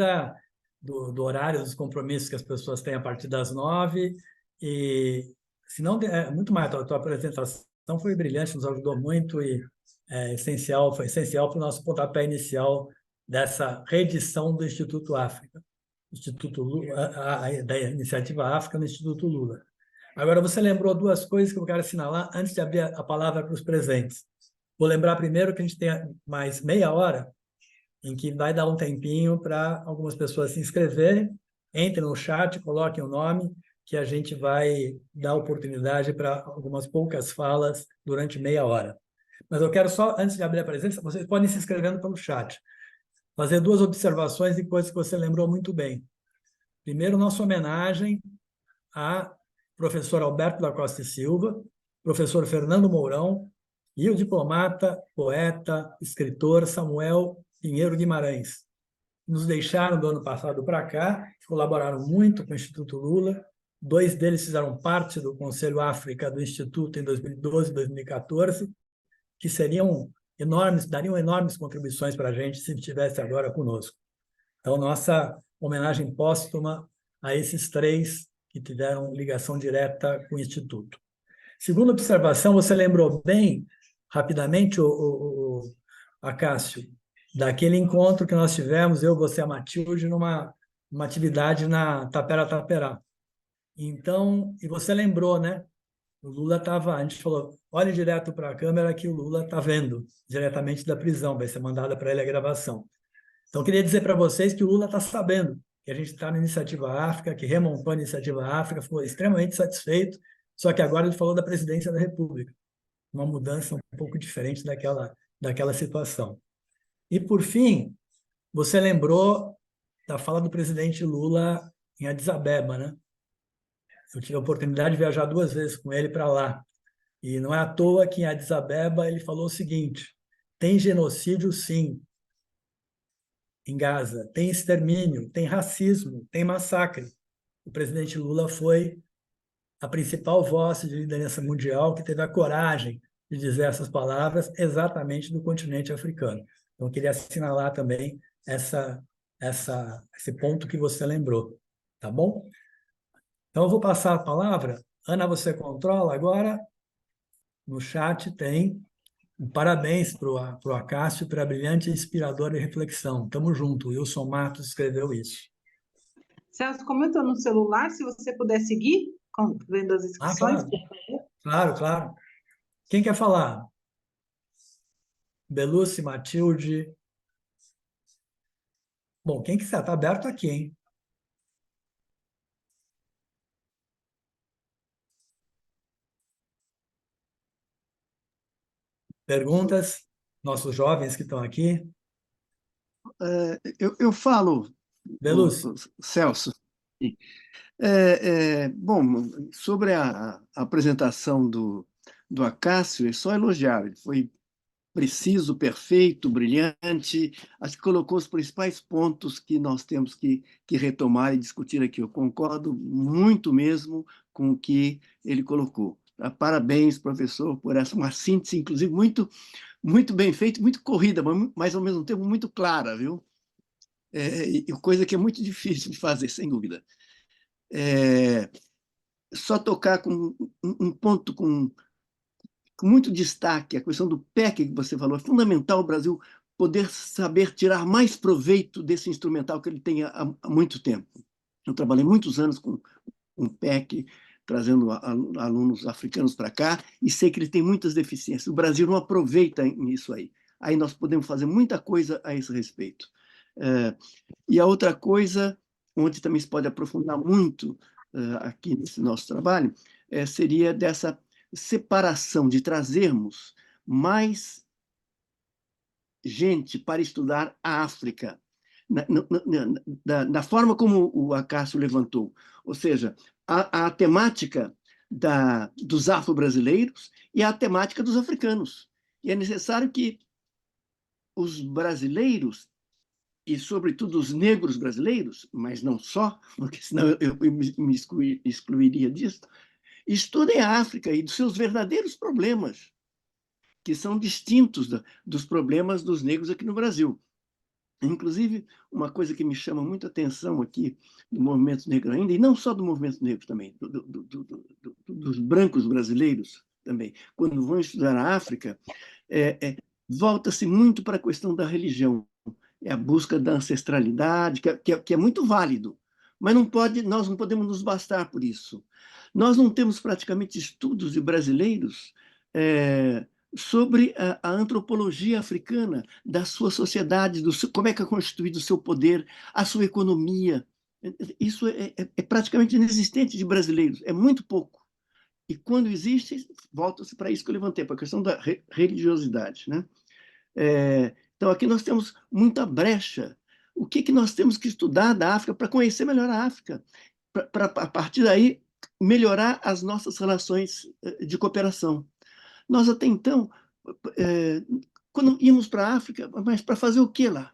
do horário, dos compromissos que as pessoas têm a partir das 9. E, se não, muito mais, a tua apresentação foi brilhante, nos ajudou muito e foi essencial para o nosso pontapé inicial dessa reedição do Instituto África, Instituto Lula, da Iniciativa África no Instituto Lula. Agora, você lembrou 2 coisas que eu quero assinalar antes de abrir a palavra para os presentes. Vou lembrar primeiro que a gente tem mais meia hora em que vai dar um tempinho para algumas pessoas se inscreverem. Entrem no chat, coloquem o nome, que a gente vai dar oportunidade para algumas poucas falas durante meia hora. Mas eu quero só, antes de abrir a presença, vocês podem se inscrevendo pelo chat. Fazer 2 observações de coisas que você lembrou muito bem. Primeiro, nossa homenagem a professor Alberto da Costa e Silva, professor Fernando Mourão e o diplomata, poeta, escritor Samuel Pinheiro Guimarães. Nos deixaram do ano passado para cá, colaboraram muito com o Instituto Lula. 2 deles fizeram parte do Conselho África do Instituto em 2012 e 2014, que dariam enormes contribuições para a gente se estivesse agora conosco. Então, nossa homenagem póstuma a esses 3 que tiveram ligação direta com o Instituto. Segunda observação, você lembrou bem, rapidamente, Acácio, daquele encontro que nós tivemos, eu, você e a Matilde, numa atividade na Tapera Taperá. Então, e você lembrou, né? O Lula estava, a gente falou, olhe direto para a câmera que o Lula está vendo, diretamente da prisão, vai ser mandada para ele a gravação. Então, queria dizer para vocês que o Lula está sabendo que a gente está na Iniciativa África, que remontou a Iniciativa África, ficou extremamente satisfeito, só que agora ele falou da presidência da República, uma mudança um pouco diferente daquela situação. E, por fim, você lembrou da fala do presidente Lula em Addis Abeba, né? Eu tive a oportunidade de viajar 2 vezes com ele para lá. E não é à toa que em Addis Abeba ele falou o seguinte: tem genocídio, sim, em Gaza, tem extermínio, tem racismo, tem massacre. O presidente Lula foi a principal voz de liderança mundial que teve a coragem de dizer essas palavras exatamente do continente africano. Então, eu queria assinalar também esse ponto que você lembrou, tá bom? Então, eu vou passar a palavra. Ana, você controla agora? No chat tem um parabéns para o Acácio pela brilhante e inspiradora reflexão. Tamo junto. O Wilson Matos escreveu isso. Celso, como eu estou no celular, se você puder seguir, vendo as inscrições. Claro. Quem quer falar? Belucci, Matilde. Bom, quem quiser, está aberto aqui, hein? Perguntas? Nossos jovens que estão aqui. Eu falo, Belucci. Celso. Bom, sobre a apresentação do Acácio, é só elogiar. Ele foi preciso, perfeito, brilhante. Acho que colocou os principais pontos que nós temos que retomar e discutir aqui. Eu concordo muito mesmo com o que ele colocou. Parabéns, professor, por uma síntese, inclusive, muito bem feita, muito corrida, mas, ao mesmo tempo, muito clara, viu? Coisa que é muito difícil de fazer, sem dúvida. Só tocar com um ponto com muito destaque, a questão do PEC que você falou. É fundamental o Brasil poder saber tirar mais proveito desse instrumental que ele tem há muito tempo. Eu trabalhei muitos anos com PEC, trazendo alunos africanos para cá, e sei que ele tem muitas deficiências. O Brasil não aproveita isso aí. Aí nós podemos fazer muita coisa a esse respeito. E a outra coisa, onde também se pode aprofundar muito aqui nesse nosso trabalho, seria dessa separação, de trazermos mais gente para estudar a África, da forma como o Acácio levantou, ou seja, a temática dos afro-brasileiros e a temática dos africanos. E é necessário que os brasileiros, e sobretudo os negros brasileiros, mas não só, porque senão eu me excluiria disso, estudem a África e dos seus verdadeiros problemas, que são distintos dos problemas dos negros aqui no Brasil. Inclusive, uma coisa que me chama muita atenção aqui do movimento negro ainda, e não só do movimento negro também, dos brancos brasileiros também, quando vão estudar a África, volta-se muito para a questão da religião, a busca da ancestralidade, que é muito válido, mas nós não podemos nos bastar por isso. Nós não temos praticamente estudos de brasileiros sobre a antropologia africana, da sua sociedade, como é que é constituído o seu poder, a sua economia. Isso é praticamente inexistente de brasileiros, é muito pouco. E quando existe, volta-se para isso que eu levantei, para a questão da religiosidade, né? Então, aqui nós temos muita brecha. O que nós temos que estudar da África para conhecer melhor a África? Para, a partir daí, melhorar as nossas relações de cooperação. Nós, até então, quando íamos para a África, mas para fazer o que lá?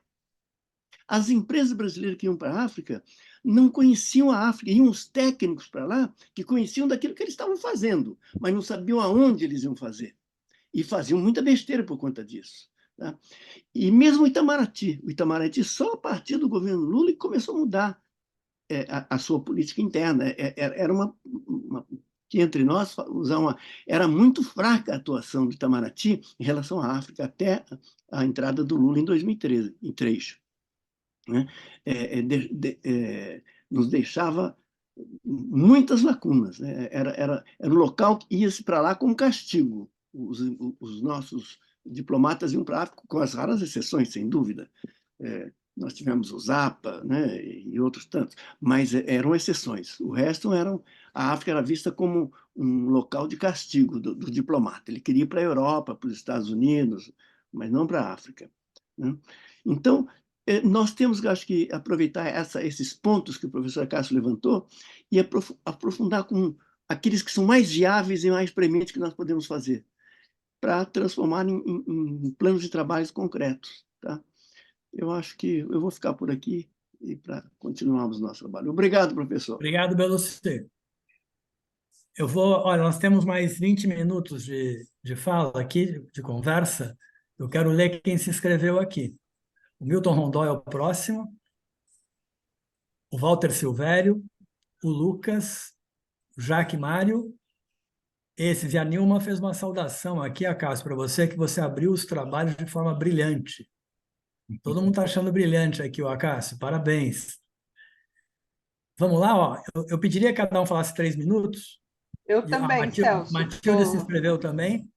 As empresas brasileiras que iam para a África não conheciam a África. Iam os técnicos para lá que conheciam daquilo que eles estavam fazendo, mas não sabiam aonde eles iam fazer. E faziam muita besteira por conta disso. Tá? E mesmo o Itamaraty só a partir do governo Lula começou a mudar a sua política interna. Era que entre nós era muito fraca a atuação do Itamaraty em relação à África, até a entrada do Lula em 2003. Né? Nos deixava muitas lacunas. Né? Era um local que ia-se para lá como castigo. Os nossos diplomatas iam para a África, com as raras exceções, sem dúvida. Nós tivemos o Zapa, né, e outros tantos, mas eram exceções. O resto a África era vista como um local de castigo do diplomata. Ele queria ir para a Europa, para os Estados Unidos, mas não para a África. Né? Então, nós temos, acho que, aproveitar esses pontos que o professor Acácio levantou e aprofundar com aqueles que são mais viáveis e mais prementes que nós podemos fazer, para transformar em planos de trabalhos concretos. Tá? Eu acho que eu vou ficar por aqui e para continuarmos o nosso trabalho. Obrigado, professor. Obrigado, Belucci. Olha, nós temos mais 20 minutos de fala aqui, de conversa. Eu quero ler quem se inscreveu aqui. O Milton Rondó é o próximo, o Walter Silvério, o Lucas, o Jaque Mário. Esse, a Nilma fez uma saudação aqui, Acácio, para você, que você abriu os trabalhos de forma brilhante. Todo mundo está achando brilhante aqui, o Acácio. Parabéns. Vamos lá, ó. Eu pediria que cada um falasse 3 minutos. Eu também, Celso. Matilde se inscreveu também.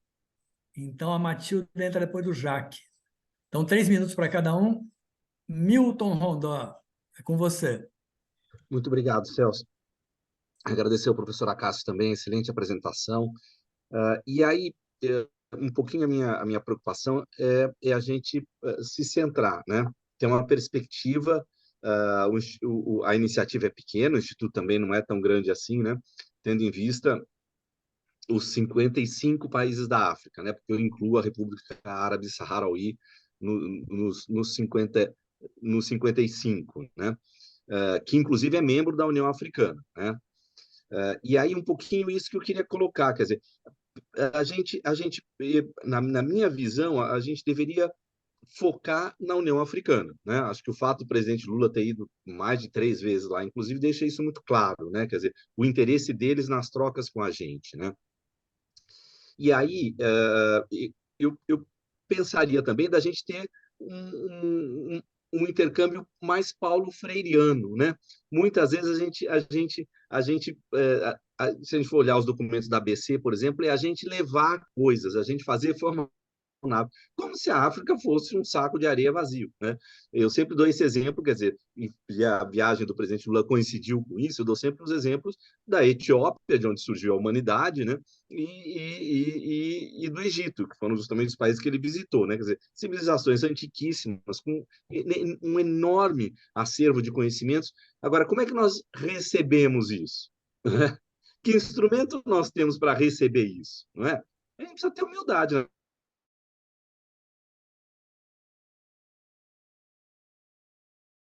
Então, a Matilde entra depois do Jaque. Então, 3 minutos para cada um. Milton Rondó, é com você. Muito obrigado, Celso. Agradecer ao professor Acácio também, excelente apresentação. E aí, um pouquinho a minha preocupação é a gente se centrar, né? Ter uma perspectiva, a iniciativa é pequena, o Instituto também não é tão grande assim, né? Tendo em vista os 55 países da África, né? Porque eu incluo a República Árabe Saharaui nos 55, né? Que inclusive é membro da União Africana, né? E aí um pouquinho isso que eu queria colocar, quer dizer, a gente na minha visão, a gente deveria focar na União Africana, né? Acho que o fato do presidente Lula ter ido mais de 3 vezes lá, inclusive, deixa isso muito claro, né? Quer dizer, o interesse deles nas trocas com a gente, né? E aí eu pensaria também da gente ter um intercâmbio mais paulo-freireano, né? Muitas vezes se a gente for olhar os documentos da ABC, por exemplo, é a gente levar coisas, a gente fazer forma como se a África fosse um saco de areia vazio, né? Eu sempre dou esse exemplo, quer dizer, e a viagem do presidente Lula coincidiu com isso, eu dou sempre os exemplos da Etiópia, de onde surgiu a humanidade, né? E do Egito, que foram justamente os países que ele visitou, né? Quer dizer, civilizações antiquíssimas, com um enorme acervo de conhecimentos. Agora, como é que nós recebemos isso? Que instrumento nós temos para receber isso? Não é? A gente precisa ter humildade, né?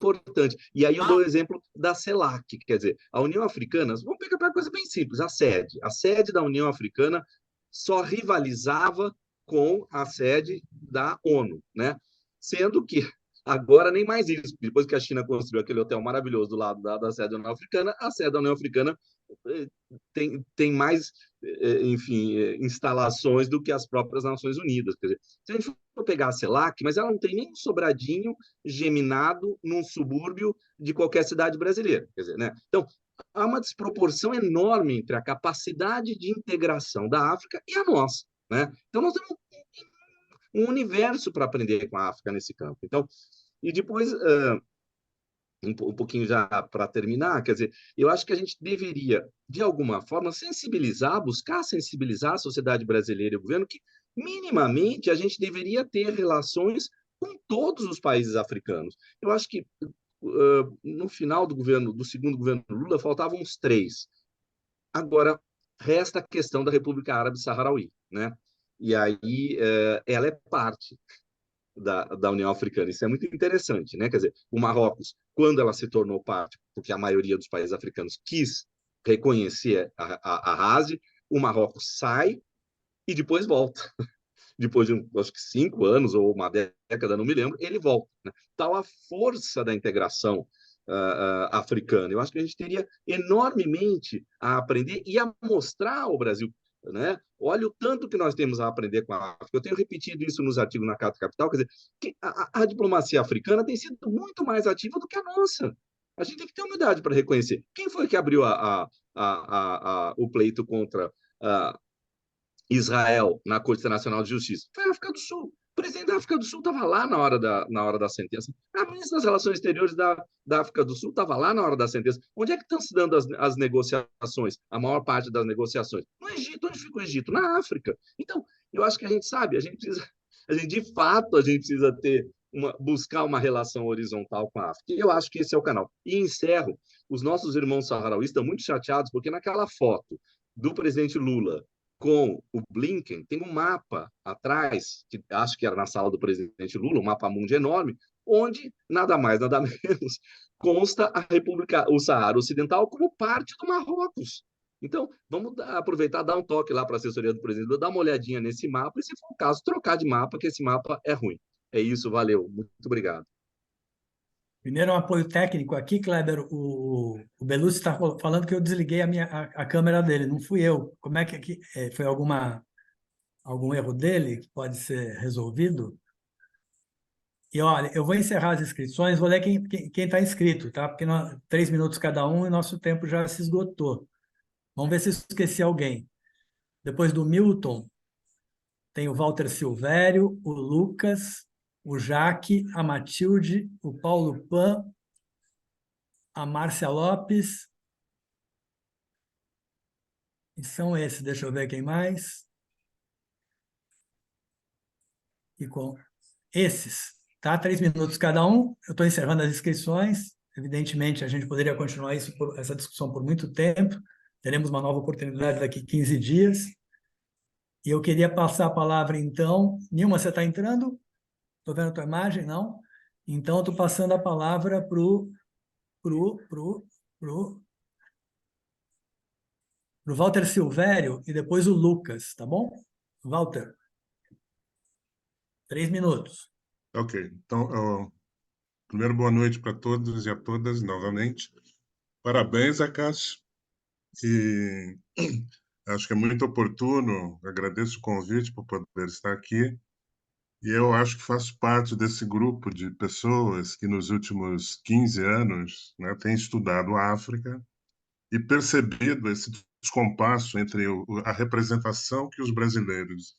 Importante. E aí eu dou o exemplo da CELAC, quer dizer, a União Africana, vamos pegar para uma coisa bem simples, a sede. A sede da União Africana só rivalizava com a sede da ONU, né? Sendo que agora nem mais isso. Depois que a China construiu aquele hotel maravilhoso do lado da sede da União Africana, a sede da União Africana tem mais, enfim, instalações do que as próprias Nações Unidas. Quer dizer, se a gente for pegar a CELAC, mas ela não tem nem um sobradinho geminado num subúrbio de qualquer cidade brasileira. Quer dizer, né? Então, há uma desproporção enorme entre a capacidade de integração da África e a nossa, né? Então, nós temos um universo para aprender com a África nesse campo. Então, e depois, um pouquinho já para terminar, quer dizer, eu acho que a gente deveria, de alguma forma, sensibilizar, buscar sensibilizar a sociedade brasileira e o governo que, minimamente, a gente deveria ter relações com todos os países africanos. Eu acho que no final do segundo governo Lula, faltavam uns 3. Agora, resta a questão da República Árabe Saharauí, né? E aí ela é parte da União Africana. Isso é muito interessante, né? Quer dizer, o Marrocos, quando ela se tornou parte, porque a maioria dos países africanos quis reconhecer a RASE, o Marrocos sai e depois volta. Depois de, acho que 5 anos ou uma década, não me lembro, ele volta. Né? Tal a força da integração africana. Eu acho que a gente teria enormemente a aprender e a mostrar ao Brasil, né? Olha o tanto que nós temos a aprender com a África. Eu tenho repetido isso nos artigos na Carta Capital, quer dizer, que a diplomacia africana tem sido muito mais ativa do que a nossa. A gente tem que ter humildade para reconhecer. Quem foi que abriu o pleito contra Israel na Corte Internacional de Justiça? Foi a África do Sul. O presidente da África do Sul estava lá na hora da sentença. A ministra das Relações Exteriores da África do Sul estava lá na hora da sentença. Onde é que estão se dando as negociações? A maior parte das negociações? No Egito. Onde fica o Egito? Na África. Então, eu acho que a gente sabe, a gente de fato, a gente precisa buscar uma relação horizontal com a África. E eu acho que esse é o canal. E encerro, os nossos irmãos saharauis estão muito chateados porque naquela foto do presidente Lula com o Blinken, tem um mapa atrás, que acho que era na sala do presidente Lula, um mapa mundi enorme, onde nada mais, nada menos, consta a República, o Saara Ocidental como parte do Marrocos. Então, vamos aproveitar, dar um toque lá para a assessoria do presidente, dar uma olhadinha nesse mapa e, se for o caso, trocar de mapa, que esse mapa é ruim. É isso, valeu. Muito obrigado. Primeiro, um apoio técnico aqui, Kleber. O Belucci está falando que eu desliguei a câmera dele, não fui eu. Como é que foi algum erro dele que pode ser resolvido? E olha, eu vou encerrar as inscrições, vou ler quem está inscrito, tá? Porque 3 minutos cada um e nosso tempo já se esgotou. Vamos ver se eu esqueci alguém. Depois do Milton, tem o Walter Silvério, o Lucas, o Jaque, a Matilde, o Paulo Pan, a Márcia Lopes. E são esses, deixa eu ver quem mais. E com esses, tá? 3 minutos cada um. Eu estou encerrando as inscrições. Evidentemente, a gente poderia continuar essa discussão por muito tempo. Teremos uma nova oportunidade daqui a 15 dias. E eu queria passar a palavra, então. Nilma, você está entrando? Estou vendo a tua imagem? Não? Então, estou passando a palavra para o Walter Silvério e depois o Lucas, tá bom? Walter, 3 minutos. Ok. Então, primeiro, boa noite para todos e a todas, novamente. Parabéns, Acácio. E acho que é muito oportuno, agradeço o convite por poder estar aqui. E eu acho que faço parte desse grupo de pessoas que nos últimos 15 anos, né, têm estudado a África e percebido esse descompasso entre a representação que os brasileiros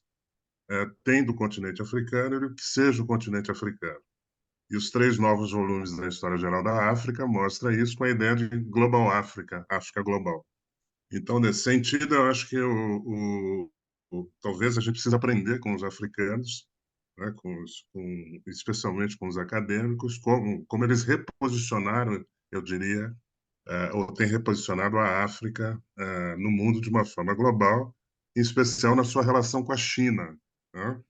têm do continente africano e o que seja o continente africano. E os 3 novos volumes da História Geral da África mostram isso com a ideia de Global África, África Global. Então, nesse sentido, eu acho que talvez a gente precise aprender com os africanos, né, especialmente com os acadêmicos, como eles reposicionaram, eu diria, ou têm reposicionado a África no mundo de uma forma global, em especial na sua relação com a China, né?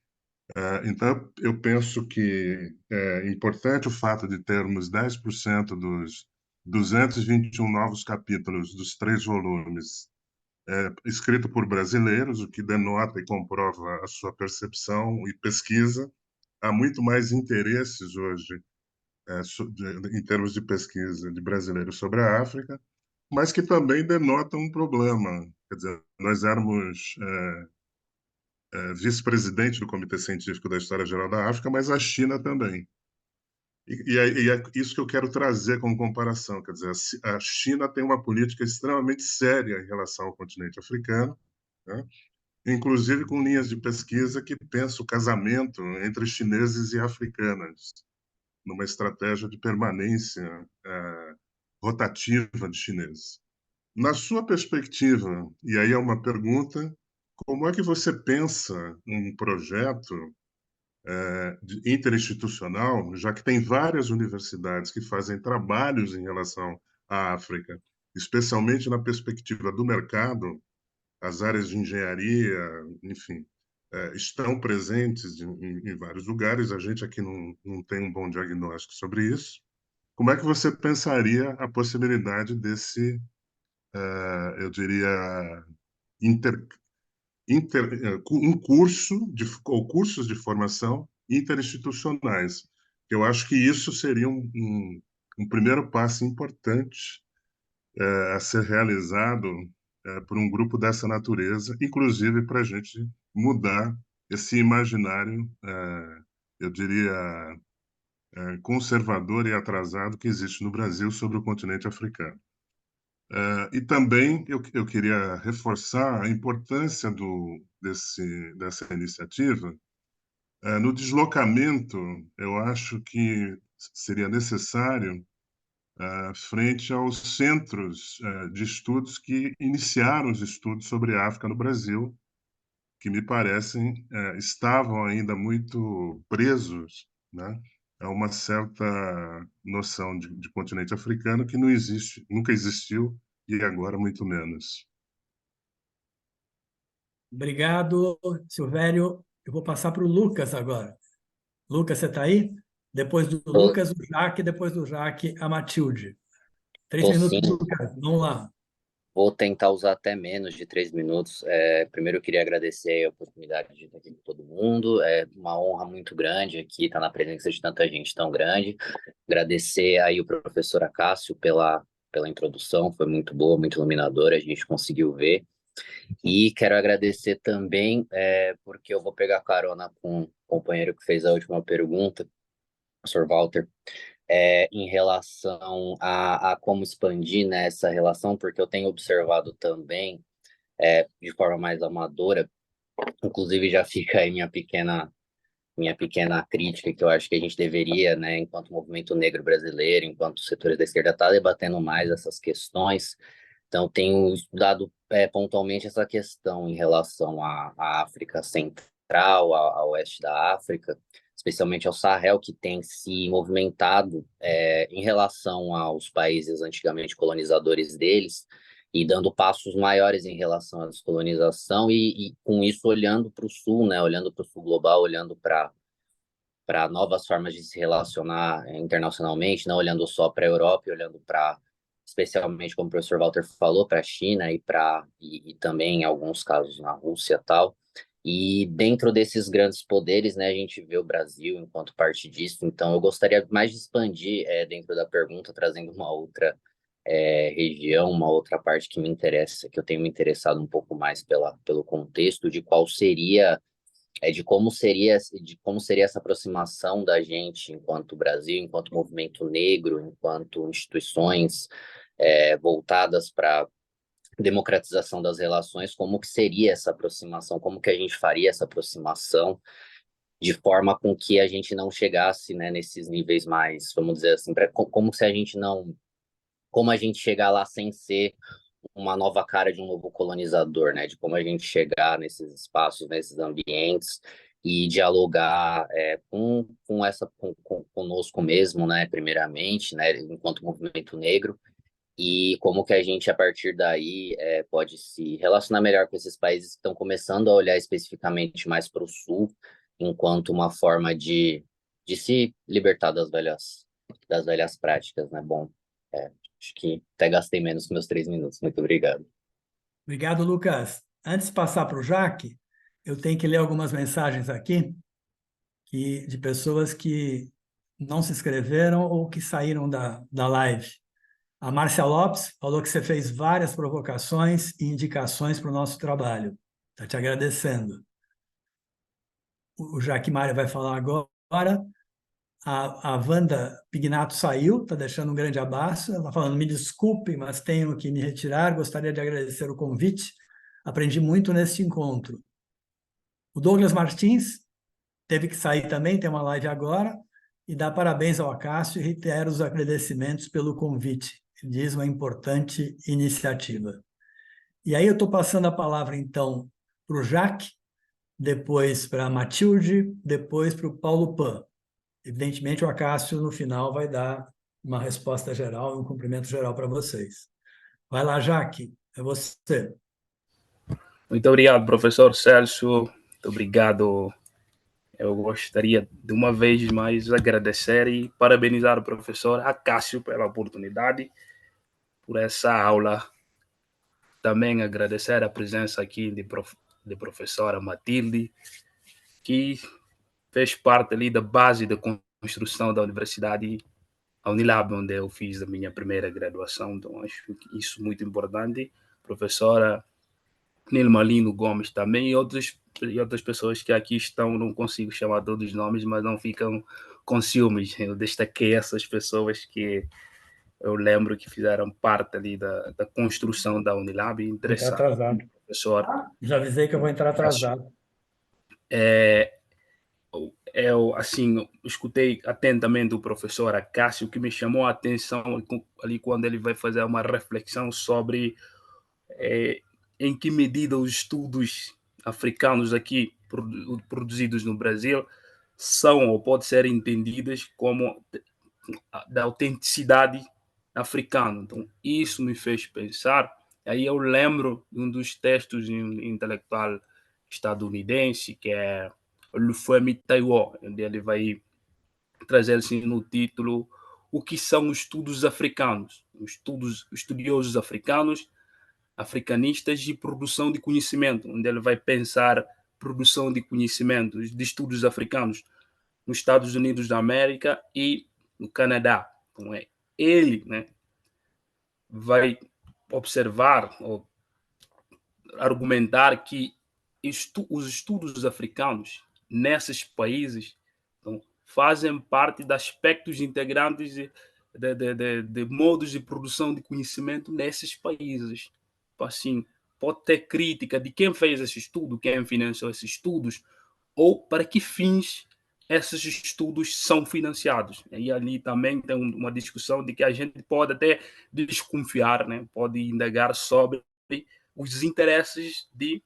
Então, eu penso que é importante o fato de termos 10% dos 221 novos capítulos dos 3 volumes escrito por brasileiros, o que denota e comprova a sua percepção e pesquisa. Há muito mais interesses hoje, em termos de pesquisa de brasileiros sobre a África, mas que também denota um problema. Quer dizer, nós éramos vice-presidente do Comitê Científico da História Geral da África, mas a China também. E é isso que eu quero trazer como comparação. Quer dizer, a China tem uma política extremamente séria em relação ao continente africano, né? Inclusive com linhas de pesquisa que pensam o casamento entre chineses e africanas, numa estratégia de permanência rotativa de chineses. Na sua perspectiva, e aí é uma pergunta, como é que você pensa um projeto interinstitucional, já que tem várias universidades que fazem trabalhos em relação à África, especialmente na perspectiva do mercado, as áreas de engenharia, enfim, estão presentes em vários lugares, a gente aqui não tem um bom diagnóstico sobre isso. Como é que você pensaria a possibilidade desse, eu diria, um curso ou cursos de formação interinstitucionais? Eu acho que isso seria um primeiro passo importante a ser realizado por um grupo dessa natureza, inclusive para a gente mudar esse imaginário, eu diria, conservador e atrasado que existe no Brasil sobre o continente africano. E também eu queria reforçar a importância dessa iniciativa. No deslocamento, eu acho que seria necessário frente aos centros de estudos que iniciaram os estudos sobre a África no Brasil, que me parecem estavam ainda muito presos, né, a uma certa noção de continente africano que não existe, nunca existiu e agora muito menos. Obrigado, Silvério. Eu vou passar para o Lucas agora. Lucas, você está aí? Depois do Tô, Lucas, o Jaque, depois do Jaque, a Matilde. 3 minutos, sim, Lucas. Vamos lá. vou tentar usar até menos de 3 minutos. Primeiro, eu queria agradecer a oportunidade de estar aqui com todo mundo. É uma honra muito grande aqui estar na presença de tanta gente tão grande. Agradecer aí o professor Acácio pela introdução, foi muito boa, muito iluminadora, a gente conseguiu ver. E quero agradecer também, porque eu vou pegar carona com o companheiro que fez a última pergunta, o Sr. Walter, em relação a como expandir, né, essa relação, porque eu tenho observado também, de forma mais amadora, inclusive já fica aí minha pequena crítica, que eu acho que a gente deveria, né, enquanto movimento negro brasileiro, enquanto setores da esquerda, estar debatendo mais essas questões. Então, tenho estudado pontualmente essa questão em relação à África Central, ao oeste da África, especialmente ao Sahel, que tem se movimentado em relação aos países antigamente colonizadores deles, e dando passos maiores em relação à descolonização, e com isso olhando para o Sul, né, olhando para o Sul global, olhando para novas formas de se relacionar internacionalmente, não olhando só para a Europa, e olhando para, especialmente como o professor Walter falou, para a China e também em alguns casos na Rússia e tal. E dentro desses grandes poderes, né, a gente vê o Brasil enquanto parte disso. Então, eu gostaria mais de expandir dentro da pergunta, trazendo uma outra região, uma outra parte que me interessa, que eu tenho me interessado um pouco mais pelo contexto de qual seria de como seria essa aproximação da gente enquanto Brasil, enquanto movimento negro, enquanto instituições voltadas para democratização das relações, como que seria essa aproximação, como que a gente faria essa aproximação de forma com que a gente não chegasse, né, nesses níveis mais, vamos dizer assim, como se a gente não, como a gente chegar lá sem ser uma nova cara de um novo colonizador, né, de como a gente chegar nesses espaços, nesses ambientes e dialogar conosco mesmo, né, primeiramente, né, enquanto movimento negro, e como que a gente, a partir daí, pode se relacionar melhor com esses países que estão começando a olhar especificamente mais para o Sul, enquanto uma forma de se libertar das velhas práticas, né? Bom, acho que até gastei menos que meus 3 minutos. Muito obrigado. Obrigado, Lucas. Antes de passar para o Jaque, eu tenho que ler algumas mensagens aqui de pessoas que não se inscreveram ou que saíram da live. A Márcia Lopes falou que você fez várias provocações e indicações para o nosso trabalho. Está te agradecendo. O Jaque Mário vai falar agora. A Wanda Pignato saiu, está deixando um grande abraço. Ela está falando, me desculpe, mas tenho que me retirar. Gostaria de agradecer o convite. Aprendi muito nesse encontro. O Douglas Martins teve que sair também, tem uma live agora, e dá parabéns ao Acácio e reitero os agradecimentos pelo convite. Diz uma importante iniciativa. E aí eu estou passando a palavra, então, para o Jaque, depois para a Matilde, depois para o Paulo Pan. Evidentemente, o Acácio, no final, vai dar uma resposta geral, um cumprimento geral para vocês. Vai lá, Jaque, é você. Muito obrigado, professor Celso. Muito obrigado. Eu gostaria, de uma vez mais, agradecer e parabenizar o professor Acácio pela oportunidade, por essa aula. Também agradecer a presença aqui de professora Matilde, que fez parte ali da base da construção da Universidade a Unilab, onde eu fiz a minha primeira graduação. Então, acho isso muito importante. Professora Nilma Lino Gomes também, e outras pessoas que aqui estão, não consigo chamar todos os nomes, mas não ficam com ciúmes. Eu destaquei essas pessoas que eu lembro que fizeram parte ali da construção da Unilab. Interessante. Vou entrar atrasado. Professor. Já avisei que eu vou entrar atrasado. Eu, assim, escutei atentamente o professor Acácio, que me chamou a atenção ali quando ele vai fazer uma reflexão sobre em que medida os estudos africanos aqui produzidos no Brasil são ou podem ser entendidos como da autenticidade africana. Então, isso me fez pensar. Aí eu lembro de um dos textos de um intelectual estadunidense, que é Lufemi Taiwo, onde ele vai trazer assim, no título o que são os estudos africanos, os estudiosos africanistas e produção de conhecimento, onde ele vai pensar produção de conhecimento, de estudos africanos nos Estados Unidos da América e no Canadá. Então, ele, né, vai observar ou argumentar que os estudos africanos nesses países, então, fazem parte de aspectos integrantes de modos de produção de conhecimento nesses países. Assim, pode ter crítica de quem fez esse estudo, quem financiou esses estudos, ou para que fins esses estudos são financiados. E ali também tem uma discussão de que a gente pode até desconfiar, né? Pode indagar sobre os interesses de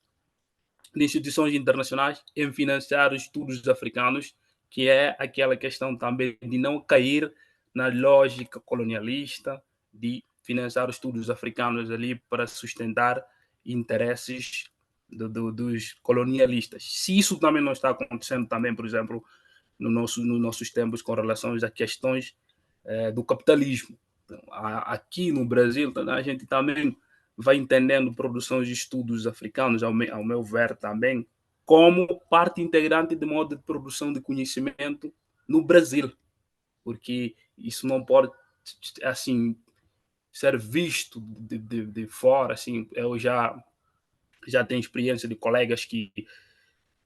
instituições internacionais em financiar os estudos africanos, que é aquela questão também de não cair na lógica colonialista, de financiar os estudos africanos ali para sustentar interesses dos colonialistas. Se isso também não está acontecendo também, por exemplo, nos nossos tempos com relação a questões do capitalismo. Então, aqui no Brasil, a gente também vai entendendo produções de estudos africanos, ao meu ver também, como parte integrante do modo de produção de conhecimento no Brasil, porque isso não pode, assim, ser visto de fora. Assim, eu já tenho experiência de colegas que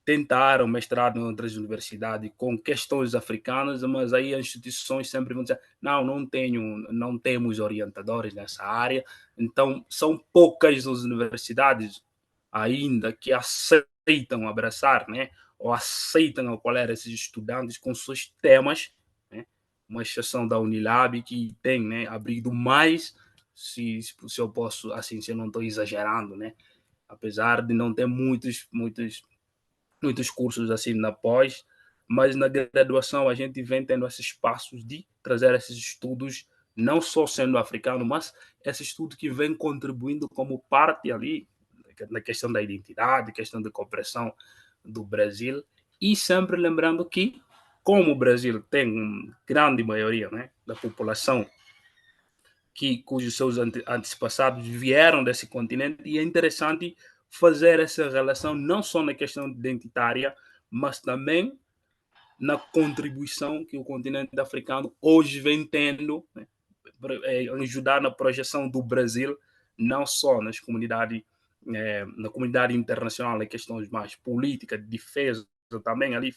tentaram mestrado em outras universidades com questões africanas, mas aí as instituições sempre vão dizer, não temos orientadores nessa área. Então, são poucas as universidades ainda que aceitam abraçar, né, ou aceitam acolher esses estudantes com seus temas, né, uma exceção da Unilab, que tem, né, abrido mais, se eu posso, assim, se eu não estou exagerando, né, apesar de não ter muitos cursos assim na pós, mas na graduação a gente vem tendo esses espaços de trazer esses estudos, não só sendo africano, mas esse estudo que vem contribuindo como parte ali na questão da identidade, questão da cooperação do Brasil, e sempre lembrando que, como o Brasil tem uma grande maioria, né, da população cujos seus antepassados vieram desse continente, e é interessante fazer essa relação não só na questão identitária, mas também na contribuição que o continente africano hoje vem tendo, né, ajudar na projeção do Brasil, não só nas comunidades, na comunidade internacional, em questões mais políticas, de defesa também ali,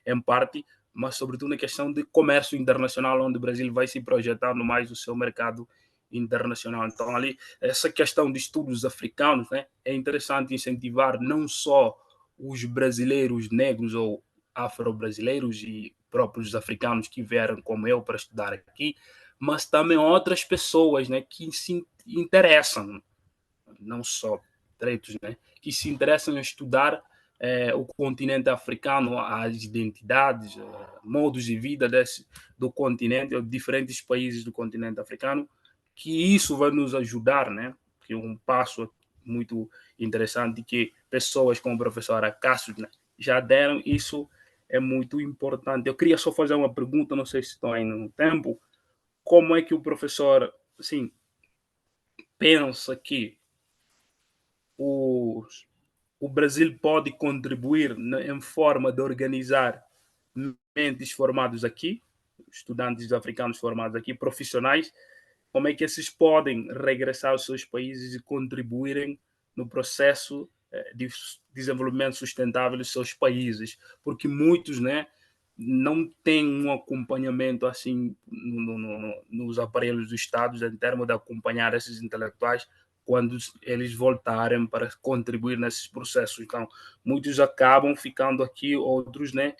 em parte, mas sobretudo na questão de comércio internacional, onde o Brasil vai se projetando mais o seu mercado internacional. Então, ali, essa questão de estudos africanos, né, é interessante incentivar não só os brasileiros negros ou afro-brasileiros e próprios africanos que vieram como eu para estudar aqui, mas também outras pessoas, né, que se interessam, não só pretos, né, que se interessam em estudar o continente africano, as identidades, modos de vida do continente, diferentes países do continente africano, que isso vai nos ajudar, né, que é um passo muito interessante que pessoas como o professor Acácio, né, já deram, isso é muito importante. Eu queria só fazer uma pergunta, não sei se estou ainda no tempo, como é que o professor, assim, pensa que o Brasil pode contribuir em forma de organizar mentes formados aqui, estudantes africanos formados aqui, profissionais, como é que esses podem regressar aos seus países e contribuírem no processo de desenvolvimento sustentável dos seus países, porque muitos, né, não têm um acompanhamento assim nos aparelhos dos Estados em termos de acompanhar esses intelectuais quando eles voltarem para contribuir nesses processos. Então, muitos acabam ficando aqui, outros, né,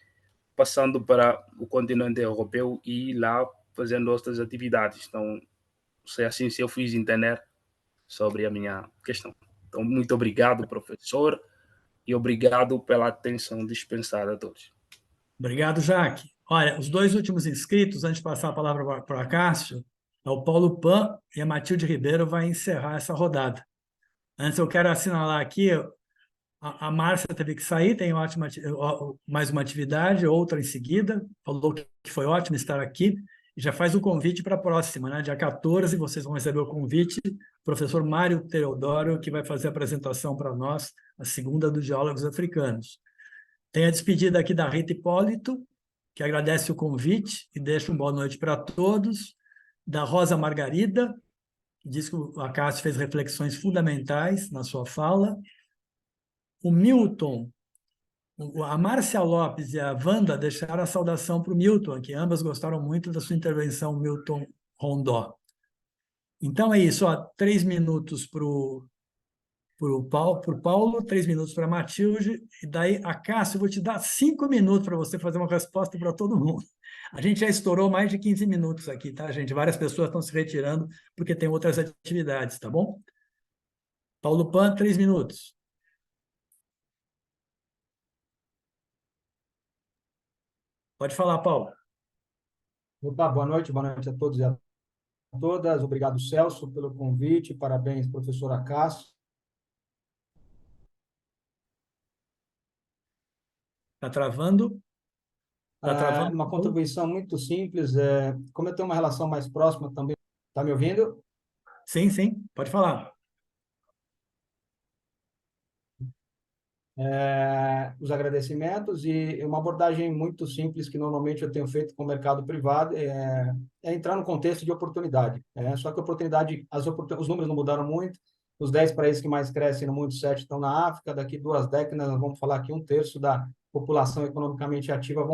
passando para o continente europeu e lá fazendo outras atividades. Então, se assim se eu fiz entender sobre a minha questão. Então, muito obrigado, professor, e obrigado pela atenção dispensada a todos. Obrigado, Jaque. Olha, os dois últimos inscritos, antes de passar a palavra para o Acácio, é o Paulo Pan e a Matilde Ribeiro vai encerrar essa rodada. Antes, eu quero assinalar aqui, a Márcia teve que sair, tem mais uma atividade, outra em seguida, falou que foi ótimo estar aqui, e já faz o convite para a próxima, né? Dia 14, vocês vão receber o convite, o professor Mário Teodoro, que vai fazer a apresentação para nós, a segunda dos Diálogos Africanos. Tem a despedida aqui da Rita Hipólito, que agradece o convite e deixa uma boa noite para todos, da Rosa Margarida, que diz que o Acácio fez reflexões fundamentais na sua fala, o Milton, a Márcia Lopes e a Wanda deixaram a saudação para o Milton, que ambas gostaram muito da sua intervenção, Milton Rondó. Então é isso, 3 minutos para o Paulo, 3 minutos para a Matilde, e daí, Acácio, eu vou te dar 5 minutos para você fazer uma resposta para todo mundo. A gente já estourou mais de 15 minutos aqui, tá, gente? Várias pessoas estão se retirando porque tem outras atividades, tá bom? Paulo Pan, 3 minutos. Pode falar, Paulo. Opa, boa noite a todos e a todas. Obrigado, Celso, pelo convite. Parabéns, professor Acácio. Está travando? Tá travando? Uma contribuição muito simples. Como eu tenho uma relação mais próxima também. Está me ouvindo? Sim, sim, pode falar. Os agradecimentos e uma abordagem muito simples que normalmente eu tenho feito com o mercado privado é entrar no contexto de oportunidade. Só que oportunidade, os números não mudaram muito, os 10 países que mais crescem no mundo, 7 estão na África, daqui 2 décadas nós vamos falar que 1/3 da população economicamente ativa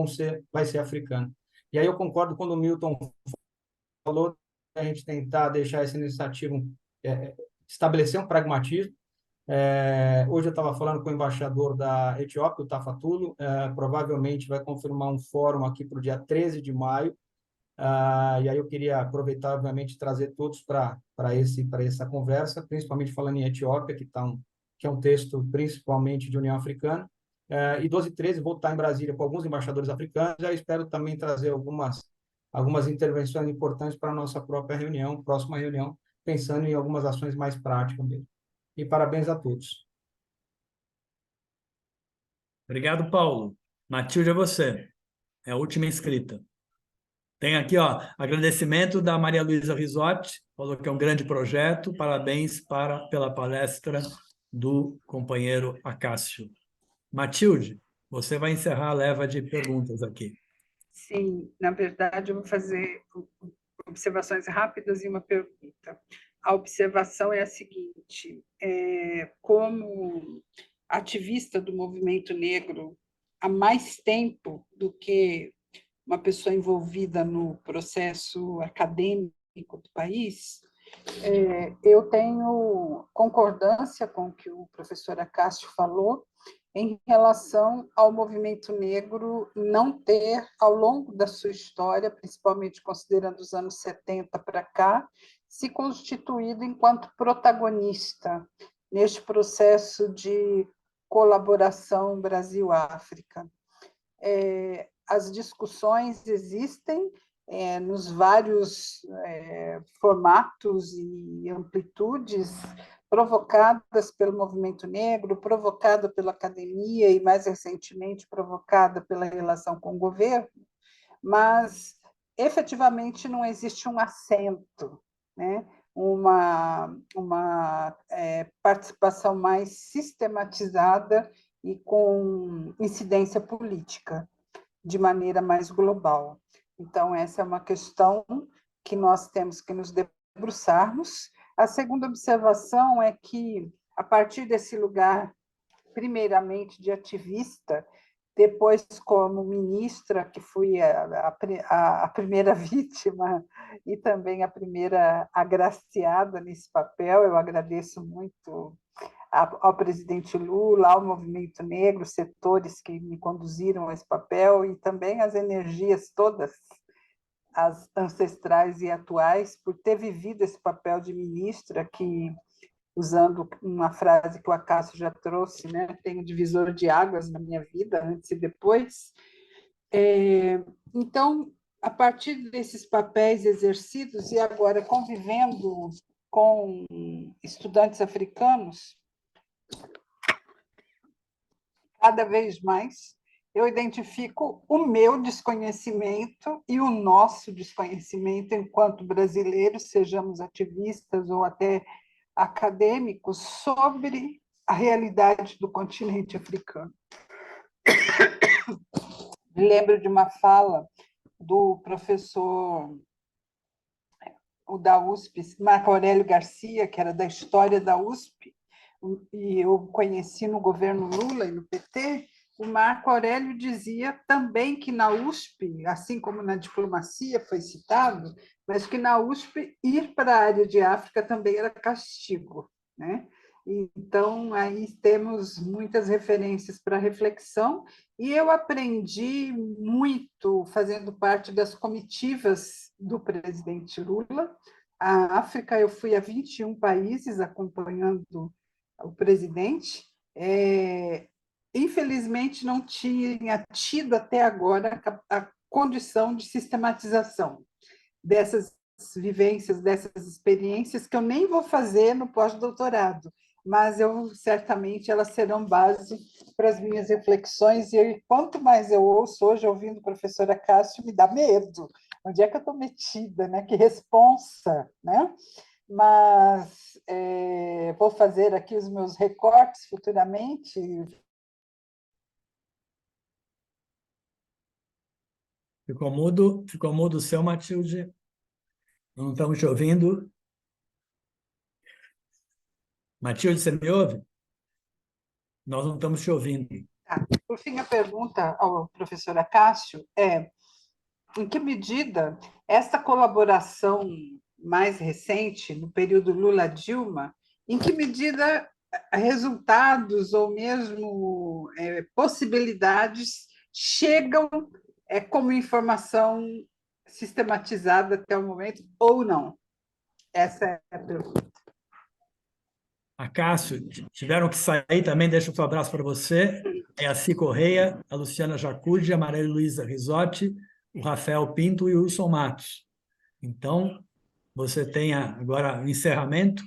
vai ser africana. E aí eu concordo quando o Milton falou a gente tentar deixar essa iniciativa, estabelecer um pragmatismo. Hoje eu estava falando com o embaixador da Etiópia, o Tafa Tulo, provavelmente vai confirmar um fórum aqui para o dia 13 de maio, e aí eu queria aproveitar, obviamente, e trazer todos para essa conversa, principalmente falando em Etiópia, que é um texto principalmente de União Africana, e 12 e 13 vou estar em Brasília com alguns embaixadores africanos, eu espero também trazer algumas intervenções importantes para a nossa própria reunião, próxima reunião, pensando em algumas ações mais práticas mesmo. E parabéns a todos. Obrigado, Paulo. Matilde, é você. É a última inscrita. Tem aqui, ó, agradecimento da Maria Luísa Risotti, falou que é um grande projeto. Parabéns pela palestra do companheiro Acácio. Matilde, você vai encerrar a leva de perguntas aqui. Sim, na verdade, eu vou fazer observações rápidas e uma pergunta. A observação é a seguinte: como ativista do movimento negro há mais tempo do que uma pessoa envolvida no processo acadêmico do país, eu tenho concordância com o que o professor Acácio falou em relação ao movimento negro não ter, ao longo da sua história, principalmente considerando os anos 70 para cá, se constituído enquanto protagonista neste processo de colaboração Brasil-África. As discussões existem nos vários formatos e amplitudes provocadas pelo movimento negro, provocada pela academia e, mais recentemente, provocada pela relação com o governo, mas, efetivamente, não existe um assento, né? uma participação mais sistematizada e com incidência política, de maneira mais global. Então, essa é uma questão que nós temos que nos debruçarmos. A segunda observação é que, a partir desse lugar, primeiramente de ativista, depois como ministra, que fui a primeira vítima e também a primeira agraciada nesse papel, eu agradeço muito ao presidente Lula, ao movimento negro, setores que me conduziram a esse papel e também as energias todas, as ancestrais e atuais, por ter vivido esse papel de ministra que, usando uma frase que o Acácio já trouxe, né, tem um divisor de águas na minha vida, antes e depois. Então, a partir desses papéis exercidos e agora convivendo com estudantes africanos, cada vez mais eu identifico o meu desconhecimento e o nosso desconhecimento enquanto brasileiros, sejamos ativistas ou até acadêmicos, sobre a realidade do continente africano. Me lembro de uma fala do professor da USP, Marco Aurélio Garcia, que era da história da USP, e eu conheci no governo Lula e no PT. O Marco Aurélio dizia também que na USP, assim como na diplomacia foi citado, mas que na USP ir para a área de África também era castigo, né? Então, aí temos muitas referências para reflexão, e eu aprendi muito fazendo parte das comitivas do presidente Lula. A África, eu fui a 21 países acompanhando o presidente. Infelizmente, não tinha tido até agora a condição de sistematização dessas vivências, dessas experiências, que eu nem vou fazer no pós-doutorado, mas certamente elas serão base para as minhas reflexões, e quanto mais eu ouço hoje, ouvindo o professor Acácio, me dá medo. Onde é que eu estou metida, né? Que responsa, né? Mas vou fazer aqui os meus recortes futuramente. Ficou mudo o seu, Matilde? Não estamos te ouvindo? Matilde, você me ouve? Nós não estamos te ouvindo. Tá. Por fim, a pergunta ao professor Acácio é: em que medida esta colaboração mais recente, no período Lula-Dilma, em que medida resultados ou mesmo possibilidades chegam como informação sistematizada até o momento ou não? Essa é a pergunta. Acácio, tiveram que sair também, deixa um abraço para você. É a Ci Correia, a Luciana Jacudi, a Maria Luísa Risotti, o Rafael Pinto e o Wilson Matos. Então, você tem agora o encerramento,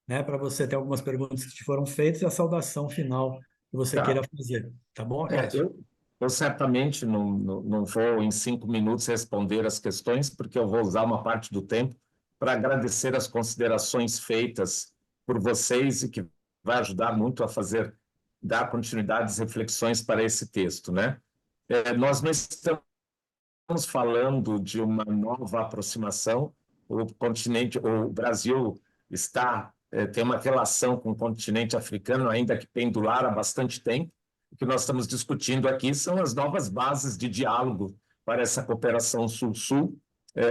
né, para você ter algumas perguntas que te foram feitas e a saudação final que você queira fazer. Tá bom, Acácio? Eu certamente não vou, em 5 minutos, responder as questões, porque eu vou usar uma parte do tempo para agradecer as considerações feitas por vocês e que vai ajudar muito a dar continuidade às reflexões para esse texto, né? Nós não estamos falando de uma nova aproximação. O Brasil tem uma relação com o continente africano, ainda que pendular há bastante tempo. O que nós estamos discutindo aqui são as novas bases de diálogo para essa cooperação Sul-Sul.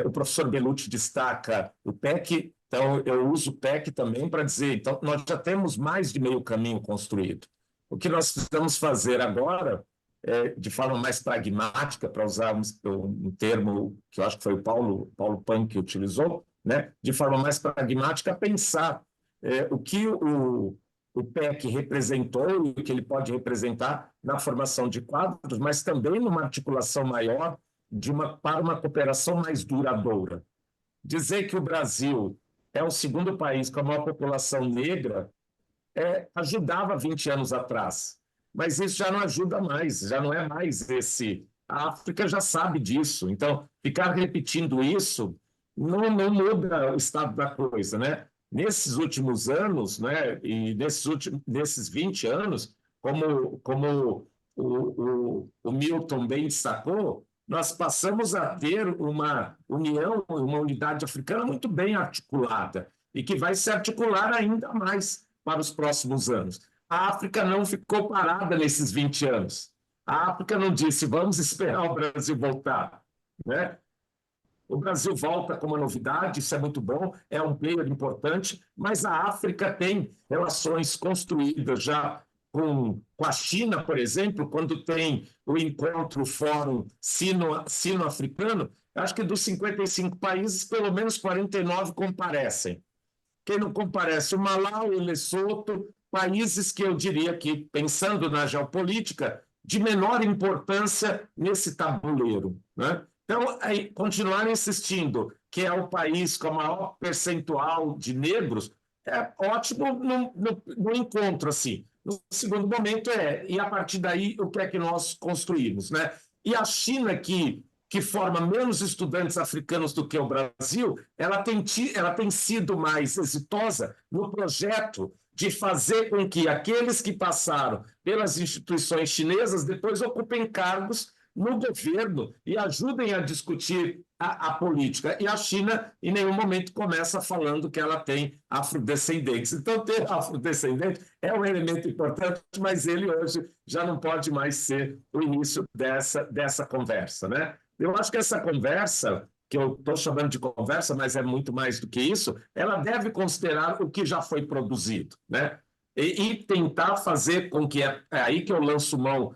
O professor Bellucci destaca o PEC, então eu uso o PEC também para dizer, então nós já temos mais de meio caminho construído. O que nós precisamos fazer agora, de forma mais pragmática, para usar um termo que eu acho que foi o Paulo Pan que utilizou, né? De forma mais pragmática, pensar o que o PEC representou e o que ele pode representar na formação de quadros, mas também numa articulação maior para uma cooperação mais duradoura. Dizer que o Brasil é o segundo país com a maior população negra ajudava 20 anos atrás, mas isso já não ajuda mais, já não é mais esse. A África já sabe disso, então ficar repetindo isso não muda o estado da coisa, né? Nesses últimos anos, né, e nesses 20 anos, como o Milton bem destacou, nós passamos a ter uma união, uma unidade africana muito bem articulada e que vai se articular ainda mais para os próximos anos. A África não ficou parada nesses 20 anos. A África não disse, vamos esperar o Brasil voltar, né? O Brasil volta com uma novidade, isso é muito bom, é um player importante, mas a África tem relações construídas já com a China, por exemplo, quando tem o encontro, o Fórum Sino-Africano, acho que dos 55 países, pelo menos 49 comparecem. Quem não comparece? O Malau e o Lesoto, países que eu diria que, pensando na geopolítica, de menor importância nesse tabuleiro, né? Então, continuar insistindo que é o país com o maior percentual de negros é ótimo no encontro, assim. No segundo momento e a partir daí, o que é que nós construímos, né? E a China, que forma menos estudantes africanos do que o Brasil, ela tem sido mais exitosa no projeto de fazer com que aqueles que passaram pelas instituições chinesas depois ocupem cargos no governo e ajudem a discutir a política. E a China, em nenhum momento, começa falando que ela tem afrodescendentes. Então, ter afrodescendente é um elemento importante, mas ele hoje já não pode mais ser o início dessa conversa, né? Eu acho que essa conversa, que eu estou chamando de conversa, mas é muito mais do que isso, ela deve considerar o que já foi produzido, né? E tentar fazer com que... É aí que eu lanço mão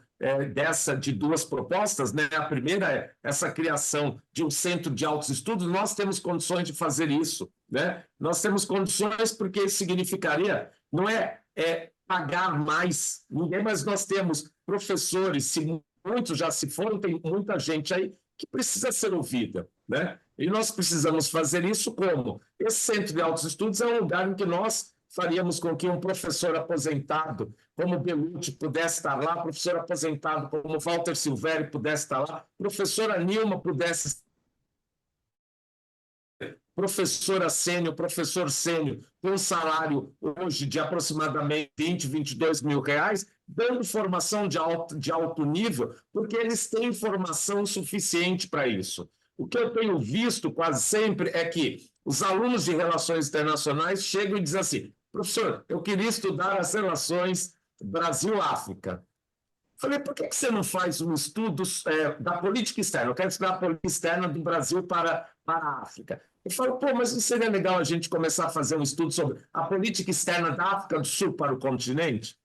de duas propostas, né? A primeira é essa criação de um centro de altos estudos. Nós temos condições de fazer isso, né? Nós temos condições porque isso significaria, não é pagar mais ninguém, mas nós temos professores, se muitos já se foram, tem muita gente aí que precisa ser ouvida, né? E nós precisamos fazer isso como? Esse centro de altos estudos é um lugar em que nós faríamos com que um professor aposentado como Bellucci pudesse estar lá, professor aposentado como Walter Silvério pudesse estar lá, professora Nilma pudesse, professora sênior, professor sênior, com um salário hoje de aproximadamente 20, 22 mil reais, dando formação de alto nível, porque eles têm formação suficiente para isso. O que eu tenho visto quase sempre é que os alunos de relações internacionais chegam e dizem assim, professor, eu queria estudar as relações Brasil-África. Falei, por que você não faz um estudo da política externa? Eu quero estudar a política externa do Brasil para a África. Eu falo, pô, mas não seria legal a gente começar a fazer um estudo sobre a política externa da África do Sul para o continente?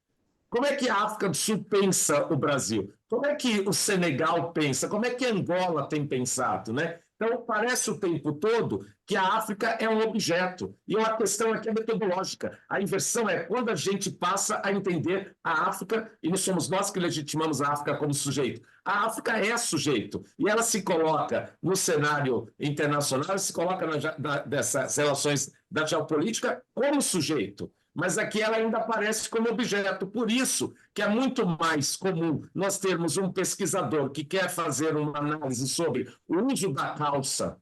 Como é que a África do Sul pensa o Brasil? Como é que o Senegal pensa? Como é que Angola tem pensado, né? Então, parece o tempo todo que a África é um objeto. E a questão aqui é metodológica. A inversão é quando a gente passa a entender a África, e não somos nós que legitimamos a África como sujeito. A África é sujeito. E ela se coloca no cenário internacional, se coloca dessas relações da geopolítica como sujeito. Mas aqui ela ainda aparece como objeto. Por isso que é muito mais comum nós termos um pesquisador que quer fazer uma análise sobre o uso da calça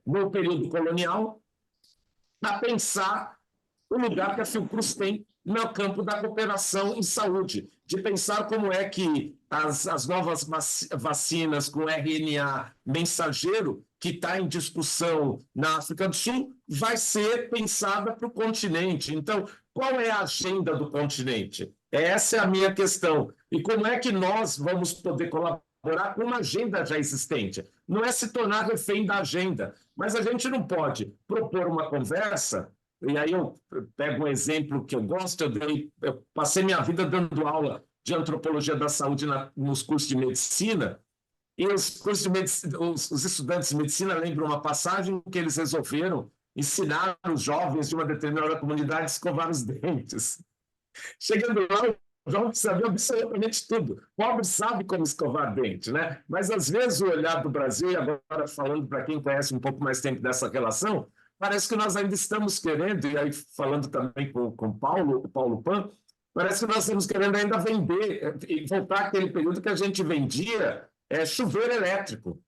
no período colonial, a pensar o lugar que a Fiocruz tem no campo da cooperação em saúde, de pensar como é que as novas vacinas com RNA mensageiro, que está em discussão na África do Sul, vai ser pensada para o continente. Então, qual é a agenda do continente? Essa é a minha questão. E como é que nós vamos poder colaborar com uma agenda já existente? Não é se tornar refém da agenda, mas a gente não pode propor uma conversa. E aí eu pego um exemplo que eu gosto, eu passei minha vida dando aula de antropologia da saúde nos cursos de medicina, e os estudantes de medicina lembram uma passagem que eles resolveram ensinar os jovens de uma determinada comunidade a escovar os dentes. Chegando lá, o jovem sabia absolutamente tudo. O pobre sabe como escovar dente, né? Mas, às vezes, o olhar do Brasil, e agora falando para quem conhece um pouco mais tempo dessa relação, parece que nós ainda estamos querendo, e aí falando também com o Paulo Pan, parece que nós estamos querendo ainda vender, e voltar àquele período que a gente vendia chuveiro elétrico.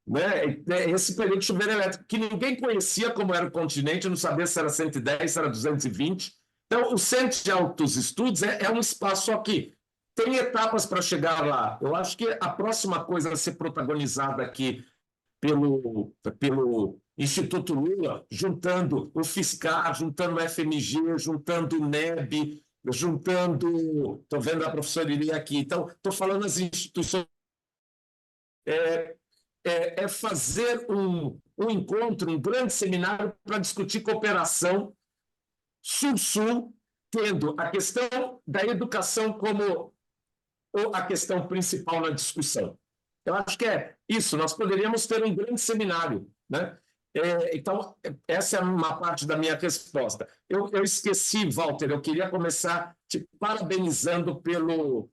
Né? Esse período de chuveiro elétrico, que ninguém conhecia como era o continente, não sabia se era 110, se era 220. Então, o Centro de Altos Estudos é um espaço aqui. Tem etapas para chegar lá. Eu acho que a próxima coisa a ser protagonizada aqui pelo Instituto Lula, juntando o FISCAR, juntando o FMG, juntando o NEB, juntando... Estou vendo a professora Iria aqui. Então, estou falando das instituições... fazer um encontro, um grande seminário para discutir cooperação Sul-Sul, tendo a questão da educação como a questão principal na discussão. Eu acho que é isso, nós poderíamos ter um grande seminário, né? Então, essa é uma parte da minha resposta. Eu esqueci, Walter, eu queria começar te parabenizando pelo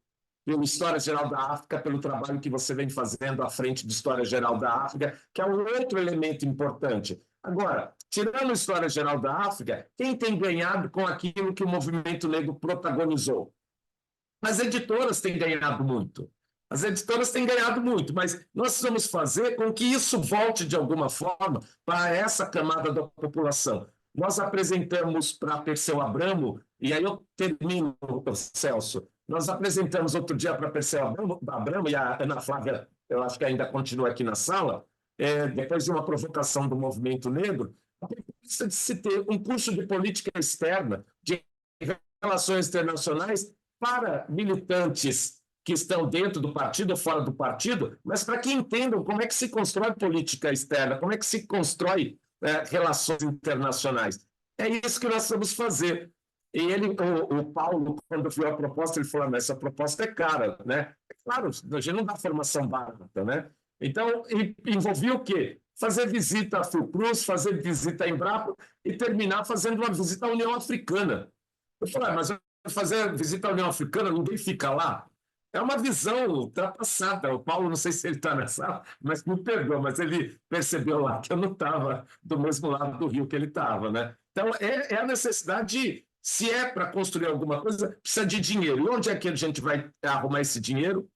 História Geral da África, pelo trabalho que você vem fazendo à frente de História Geral da África, que é um outro elemento importante. Agora, tirando a História Geral da África, quem tem ganhado com aquilo que o movimento negro protagonizou? As editoras têm ganhado muito. As editoras têm ganhado muito, mas nós precisamos fazer com que isso volte de alguma forma para essa camada da população. Nós apresentamos para Perseu Abramo, e aí eu termino, Celso, nós apresentamos outro dia para Perseu Abramo, e a Ana Flávia, eu acho que ainda continua aqui na sala, depois de uma provocação do movimento negro, a proposta de se ter um curso de política externa, de relações internacionais, para militantes que estão dentro do partido ou fora do partido, mas para que entendam como é que se constrói política externa, como é que se constrói relações internacionais. É isso que nós vamos fazer. E o Paulo, quando viu a proposta, ele falou, mas essa proposta é cara, né? É claro, a gente não dá formação barata, né? Então, envolvia o quê? Fazer visita à Fiocruz, fazer visita à Embrapa e terminar fazendo uma visita à União Africana. Eu falei, mas fazer visita à União Africana, ninguém fica lá? É uma visão ultrapassada. O Paulo, não sei se ele está nessa sala, mas me perdoa, mas ele percebeu lá que eu não estava do mesmo lado do rio que ele estava, né? Então, é a necessidade de, se é para construir alguma coisa, precisa de dinheiro. E onde é que a gente vai arrumar esse dinheiro?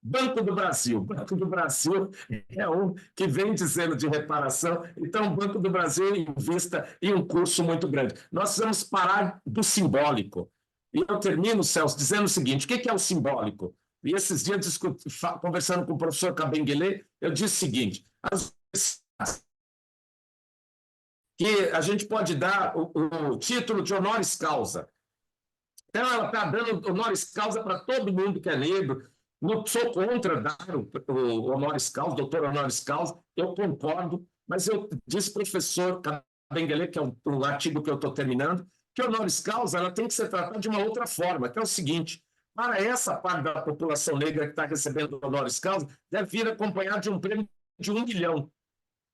Banco do Brasil. Banco do Brasil é um que vem dizendo de reparação, então o Banco do Brasil invista em um curso muito grande. Nós precisamos parar do simbólico. E eu termino, Celso, dizendo o seguinte, o que é o simbólico? E esses dias, conversando com o professor Kabengele, eu disse o seguinte, que a gente pode dar o título de honoris causa. Então, ela está dando honoris causa para todo mundo que é negro. Não sou contra dar o honoris causa, doutor honoris causa, eu concordo, mas eu disse, professor Kabengele, que é o artigo que eu estou terminando, que honoris causa ela tem que ser tratada de uma outra forma, que é o seguinte: para essa parte da população negra que está recebendo honoris causa, deve vir acompanhado de um prêmio de 1 milhão.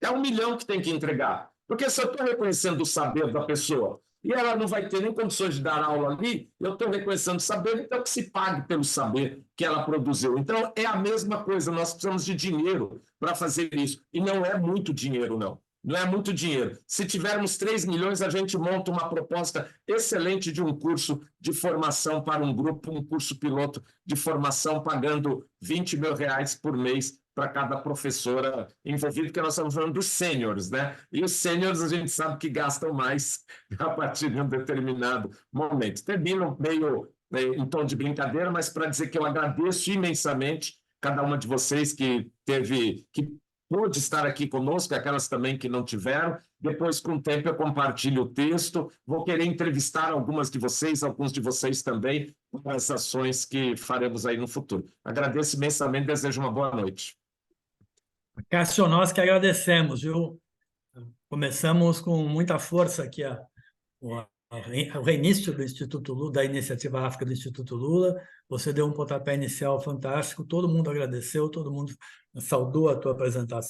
É 1 milhão que tem que entregar. Porque se eu estou reconhecendo o saber da pessoa e ela não vai ter nem condições de dar aula ali, eu estou reconhecendo o saber, então que se pague pelo saber que ela produziu. Então, é a mesma coisa, nós precisamos de dinheiro para fazer isso. E não é muito dinheiro, não. Não é muito dinheiro. Se tivermos 3 milhões, a gente monta uma proposta excelente de um curso de formação para um grupo, um curso piloto de formação, pagando R$20 mil por mês para cada professora envolvida, porque nós estamos falando dos sêniores, né? E os sêniores a gente sabe que gastam mais a partir de um determinado momento. Termino meio em tom de brincadeira, mas para dizer que eu agradeço imensamente cada uma de vocês que pôde estar aqui conosco, aquelas também que não tiveram. Depois, com o tempo, eu compartilho o texto. Vou querer entrevistar alguns de vocês também, para as ações que faremos aí no futuro. Agradeço imensamente, desejo uma boa noite. Cássio, nós que agradecemos, viu? Começamos com muita força aqui o reinício do Instituto Lula, da Iniciativa África do Instituto Lula. Você deu um pontapé inicial fantástico, todo mundo agradeceu, todo mundo saudou a tua apresentação.